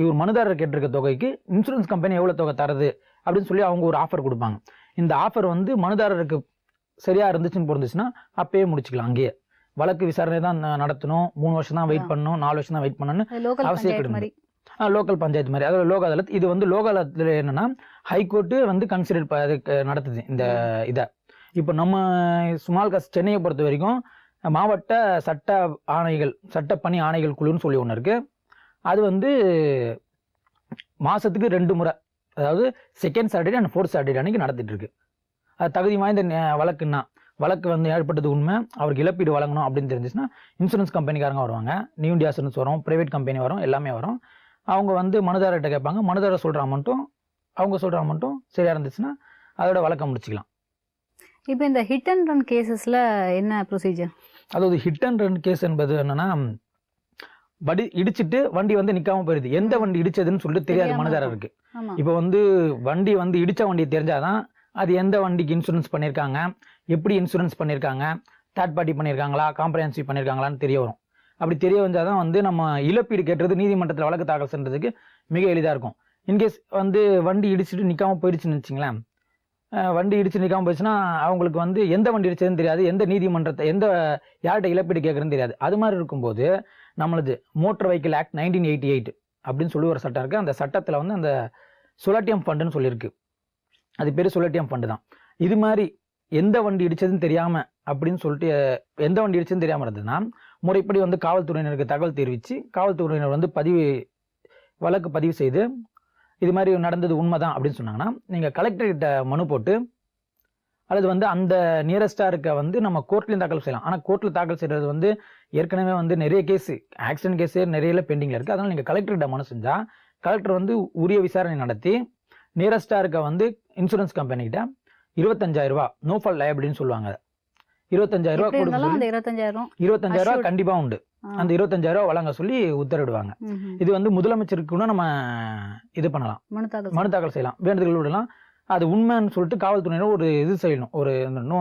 இவர் மனுதாரர் கேட்டிருக்க தொகைக்கு இன்சூரன்ஸ் கம்பெனி எவ்வளோ தொகை தரது அப்படின்னு சொல்லி அவங்க ஒரு ஆஃபர் கொடுப்பாங்க. இந்த ஆஃபர் வந்து மனுதாரருக்கு சரியா இருந்துச்சுன்னு பொருந்துச்சுன்னா அப்பயே முடிச்சுக்கலாம். அங்கேயே வழக்கு விசாரணை தான் நடத்தணும், 3 வருஷம் தான் வெயிட் பண்ணணும், 4 வருஷம் தான் வெயிட் பண்ணணும்னு அவசியம் கிடையாது. லோக்கல் பஞ்சாயத்து மாதிரி, அதாவது லோக் அதாலத். இது வந்து லோக் அதாலத்தில் என்னன்னா ஹைகோர்ட்டு வந்து கன்சிடர் நடத்துது இந்த இதை. இப்போ நம்ம ஸ்மால் காஸ் சென்னையை பொறுத்த வரைக்கும் மாவட்ட சட்ட ஆணைகள், சட்டப்பணி ஆணைகள் குழுன்னு சொல்லி ஒன்று இருக்கு. அது வந்து மாசத்துக்கு 2 முறை, அதாவது second Saturday and fourth Saturday அன்னைக்கு நடத்திட்டு இருக்கு. அது தகுதி வாய்ந்த வழக்குன்னா, வழக்கு வந்து ஏற்பட்டது உண்மை, அவருக்கு இழப்பீடு வழங்கணும் அப்படின்னு தெரிஞ்சிச்சுன்னா இன்சூரன்ஸ் கம்பெனிக்காரங்க வருவாங்க, நியூ இந்தியா இன்சூரன்ஸ் வரும், பிரைவேட் கம்பெனி வரும், எல்லாமே வரும். அவங்க வந்து மனுதாரர்கிட்ட கேட்பாங்க, மனுதாரர் சொல்கிற அமௌண்ட்டும் அவங்க சொல்கிற அமௌண்ட்டும் சரியாக இருந்துச்சுன்னா அதோட வழக்கம் முடிச்சுக்கலாம். இப்போ இந்த ஹிட் அண்ட் ரன் கேசஸில் என்ன ப்ரொசீஜர்? அதாவது ஹிட் அண்ட் ரன் கேஸ் என்பது என்னன்னா, இடிச்சிட்டு வண்டி வந்து நிற்காம போயிடுது, எந்த வண்டி இடிச்சதுன்னு சொல்லிட்டு தெரியாது மனுதாரருக்கு. இப்போ வந்து வண்டி வந்து இடிச்ச வண்டி தெரிஞ்சாதான் அது எந்த வண்டிக்கு இன்சூரன்ஸ் பண்ணியிருக்காங்க, எப்படி இன்சூரன்ஸ் பண்ணியிருக்காங்க, தேர்ட் பார்ட்டி பண்ணியிருக்காங்களா, காம்ப்ரஹென்சிவ் பண்ணியிருக்காங்களான்னு தெரிய வரும். அப்படி தெரிய வந்தால் தான் வந்து நம்ம இழப்பீடு கேட்டுறது நீதிமன்றத்தில் வழக்கு தாக்கல் செய்கிறதுக்கு மிக எளிதாக இருக்கும். இன்கேஸ் வந்து வண்டி இடிச்சுட்டு நிற்காம போயிடுச்சுன்னு வச்சுங்களேன், வண்டி இடிச்சு நிற்காம போயிடுச்சுன்னா அவங்களுக்கு வந்து எந்த வண்டி இடிச்சதுன்னு தெரியாது, எந்த நீதிமன்றத்தை யார்கிட்ட இழப்பீடு கேட்குறதுன்னு தெரியாது. அது மாதிரி இருக்கும்போது நம்மளது மோட்டர் வெஹிக்கிள் ஆக்ட் 1988 அப்படின்னு சொல்லி ஒரு சட்டம் இருக்குது. அந்த சட்டத்தில் வந்து அந்த சுலட்டியம் ஃபண்டுன்னு சொல்லியிருக்கு. அது பேர் சுலட்டியம் ஃபண்டு தான். இது மாதிரி எந்த வண்டி இடிச்சதுன்னு தெரியாமல் அப்படின்னு சொல்லிட்டு எந்த வண்டி இடிச்சதுன்னு தெரியாமல் இருந்ததுன்னா முறைப்படி வந்து காவல்துறையினருக்கு தகவல் தெரிவித்து காவல்துறையினர் வந்து வழக்கு பதிவு செய்து இது மாதிரி நடந்தது உண்மைதான் அப்படின்னு சொன்னாங்கன்னா நீங்கள் கலெக்டர்கிட்ட மனு போட்டு, அல்லது வந்து அந்த நியரஸ்டாக இருக்க வந்து நம்ம கோர்ட்லேயும் தாக்கல் செய்யலாம். ஆனால் கோர்ட்டில் தாக்கல் செய்கிறது வந்து ஏற்கனவே வந்து நிறைய கேஸு, ஆக்சிடென்ட் கேஸே நிறைய பெண்டிங்கில் இருக்குது. அதனால் நீங்கள் கலெக்டர்கிட்ட மனு செஞ்சால் கலெக்டர் வந்து உரிய விசாரணை நடத்தி நியரஸ்டாக இருக்க வந்து இன்சூரன்ஸ் கம்பெனிக்கிட்ட 25,000 ரூபா நோ ஃபால் லைபிலிட்டின்னு சொல்லுவாங்க. 25,000 ரூபா கொடுத்து 25,000 ரூபா கண்டிப்பாக உண்டு. அந்த 25,000 ரூபா வழங்க சொல்லி உத்தரவிடுவாங்க. இது வந்து முதலமைச்சருக்குன்னு நம்ம இது பண்ணலாம், மனு தாக்கல் செய்யலாம், வேண்டுதல் விடலாம். அது உண்மைன்னு சொல்லிட்டு காவல்துறையினர் ஒரு இது செய்யணும், ஒரு நோ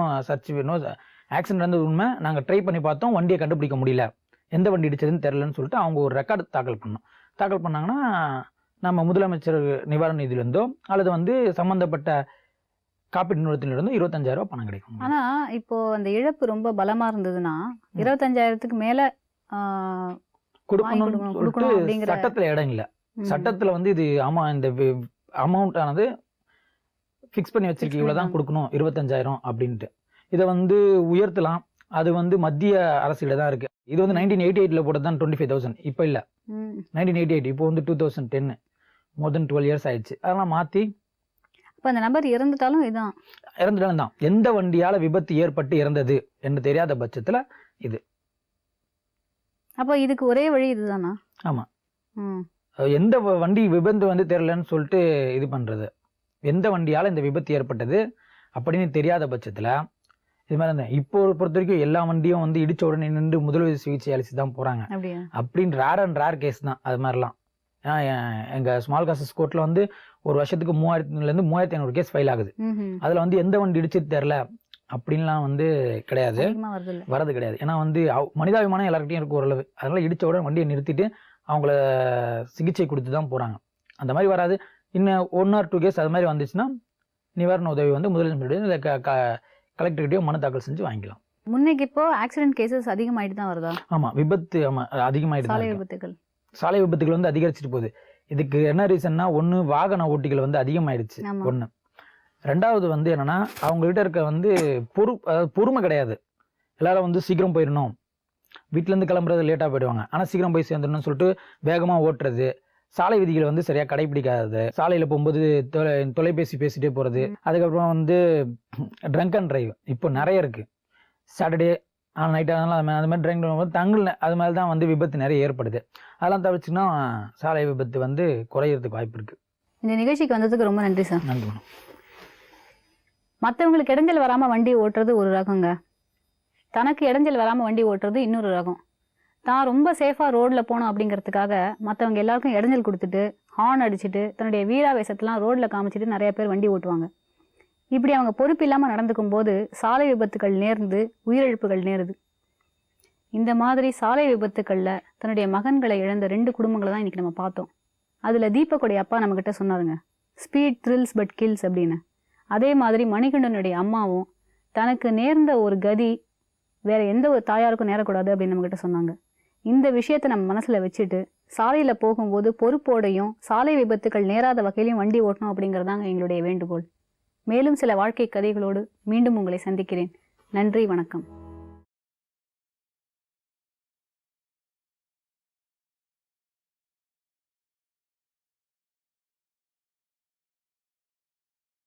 ஆக்சிடென்ட் வந்து உண்மை, நாங்கள் ட்ரை பண்ணி பார்த்தோம், வண்டியை கண்டுபிடிக்க முடியல, எந்த வண்டி இடிச்சதுன்னு தெரிலன்னு சொல்லிட்டு அவங்க ஒரு ரெக்கார்டு தாக்கல் பண்ணணும். தாக்கல் பண்ணாங்கன்னா நம்ம முதலமைச்சர் நிவாரண நிதியிலிருந்தோ அல்லது வந்து சம்பந்தப்பட்ட காப்பீட்டு நிறுவனத்திலிருந்து 25,000 ரூபா பணம் கிடைக்கும். ஆனா இப்போ அந்த இழப்பு ரொம்ப பலமா இருந்ததுன்னா 25,000க்கு மேல கொடுக்கணும் சட்டத்துல இடம் இல்லை. சட்டத்துல வந்து இது இந்த அமௌண்ட் ஆனது ஃபிக்ஸ் பண்ணி வச்சிருக்கு, இவ்வளவுதான் கொடுக்கணும் 25,000 அப்படின்ட்டு. இதை வந்து உயர்த்தலாம், அது வந்து மத்திய அரசியல தான் இருக்கு. இது வந்து 1988 போட்டது தான் 25,000, இப்போ இல்லை 1988, இப்போ வந்து 2010, மோர் தென் 12 இயர்ஸ் ஆயிடுச்சு. அதெல்லாம் மாற்றி இப்போ அந்த நபர் இறந்துட்டாலும் இதுதான் இறந்துட்டாலும் தான் எந்த வண்டியால விபத்து ஏற்பட்டு இறந்தது என்று தெரியாத பட்சத்துல இது. அப்போ இதுக்கு ஒரே வழி இதுதானா? ஆமா, எந்த வண்டி விபத்து வந்து தெரியலன்னு சொல்லிட்டு இது பண்றது, எந்த வண்டியால இந்த விபத்து ஏற்பட்டது அப்படின்னு தெரியாத பட்சத்துல இது மாதிரி தான். இப்போ பொறுத்த வரைக்கும் எல்லா வண்டியும் வந்து இடிச்ச உடனே நின்று முதலுதவி சிகிச்சை அளிச்சு தான் போறாங்க. அப்படின்னு ரேர் கேஸ் தான் அது மாதிரிலாம். ஏன்னா எங்க ஸ்மால் காசஸ் கோர்ட்ல வந்து ஒரு வருஷத்துக்கு 3000 to 3,500 கேஸ் ஃபைல் ஆகுது. அதுல வந்து எந்த வண்டி இடிச்சு தெரியல அப்படின்லாம் வந்து கிடையாது, வரது கிடையாது. ஏன்னா வந்து மனிதாபிமானம் எல்லார்கிட்டையும் இருக்கும் ஓரளவு. அதனால இடிச்ச உடனே வண்டியை நிறுத்திட்டு அவங்கள சிகிச்சை கொடுத்து தான் போறாங்க. அந்த மாதிரி வராது. இன்னும் 1 or 2 கேஸ் அது மாதிரி வந்துச்சுன்னா நிவாரண உதவி வந்து முதலமைச்சர் கலெக்டர்கிட்டயும் மனு தாக்கல் செஞ்சு வாங்கிக்கலாம். முன்னைக்கு இப்போ ஆக்சிடென்ட் கேசஸ் அதிகமாயிட்டு தான் வருதா? ஆமா, விபத்து அதிகமாயிட்டு, சாலை விபத்துகள் வந்து அதிகரிச்சுட்டு போகுது. இதுக்கு என்ன ரீசன்னா, ஒன்று வாகன ஓட்டிகள் வந்து அதிகமாயிடுச்சு, ஒன்று. ரெண்டாவது வந்து என்னன்னா அவங்ககிட்ட இருக்க வந்து பொறுமை கிடையாது. எல்லாரும் வந்து சீக்கிரம் போயிடணும், வீட்டிலேருந்து கிளம்புறது லேட்டாக போயிடுவாங்க, ஆனால் சீக்கிரம் போய் சேர்ந்துடணும்னு சொல்லிட்டு வேகமாக ஓட்டுறது, சாலை விதிகளை வந்து சரியாக கடைபிடிக்காதது, சாலையில் போகும்போது தொலைபேசி பேசிட்டே போகிறது, அதுக்கப்புறம் வந்து ட்ரங்க் அண்ட் டிரைவ் இப்போ நிறைய இருக்குது. சாட்டர்டே நைட் ஆனாலும் அது மாதிரி ட்ரைங் பண்ணும்போது தங்கல் அது மாதிரி தான் வந்து விபத்து நிறைய ஏற்படுது. அதெல்லாம் தவிர்த்துன்னா சாலை விபத்து வந்து குறையிறதுக்கு வாய்ப்பு இருக்குது. இந்த நிகழ்ச்சிக்கு வந்ததுக்கு ரொம்ப நன்றி சார். நன்றி மேடம். மற்றவங்களுக்கு இடைஞ்சல் வராமல் வண்டி ஓட்டுறது ஒரு ரகங்க, தனக்கு இடைஞ்சல் வராமல் வண்டி ஓட்டுறது இன்னொரு ரகம். தான் ரொம்ப சேஃபாக ரோட்டில் போகணும் அப்படிங்கிறதுக்காக மற்றவங்க எல்லாருக்கும் இடைஞ்சல் கொடுத்துட்டு ஹார்ன் அடிச்சுட்டு தன்னுடைய வீராவேசத்தெலாம் ரோட்டில் காமிச்சிட்டு நிறைய பேர் வண்டி ஓட்டுவாங்க. இப்படி அவங்க பொறுப்பு இல்லாமல் நடந்துக்கும் போது சாலை விபத்துகள் நேர்ந்து உயிரிழப்புகள் நேருது. இந்த மாதிரி சாலை விபத்துக்களில் தன்னுடைய மகன்களை இழந்த 2 குடும்பங்களை தான் இன்றைக்கி நம்ம பார்த்தோம். அதில் தீபக்குடைய அப்பா நம்மக்கிட்ட சொன்னாருங்க, ஸ்பீட் த்ரில்ஸ் பட் கில்ஸ் அப்படின்னு. அதே மாதிரி மணிகண்டனுடைய அம்மாவும் தனக்கு நேர்ந்த ஒரு கதி வேறு எந்த ஒரு தாயாருக்கும் நேரக்கூடாது அப்படின்னு நம்மக்கிட்ட சொன்னாங்க. இந்த விஷயத்தை நம்ம மனசில் வச்சுட்டு சாலையில் போகும்போது பொறுப்போடையும் சாலை விபத்துக்கள் நேராத வகையிலையும் வண்டி ஓட்டணும் அப்படிங்கிறதாங்க எங்களுடைய வேண்டுகோள். மேலும் சில வாழ்க்கை கதைகளோடு மீண்டும் உங்களை சந்திக்கிறேன். நன்றி, வணக்கம்.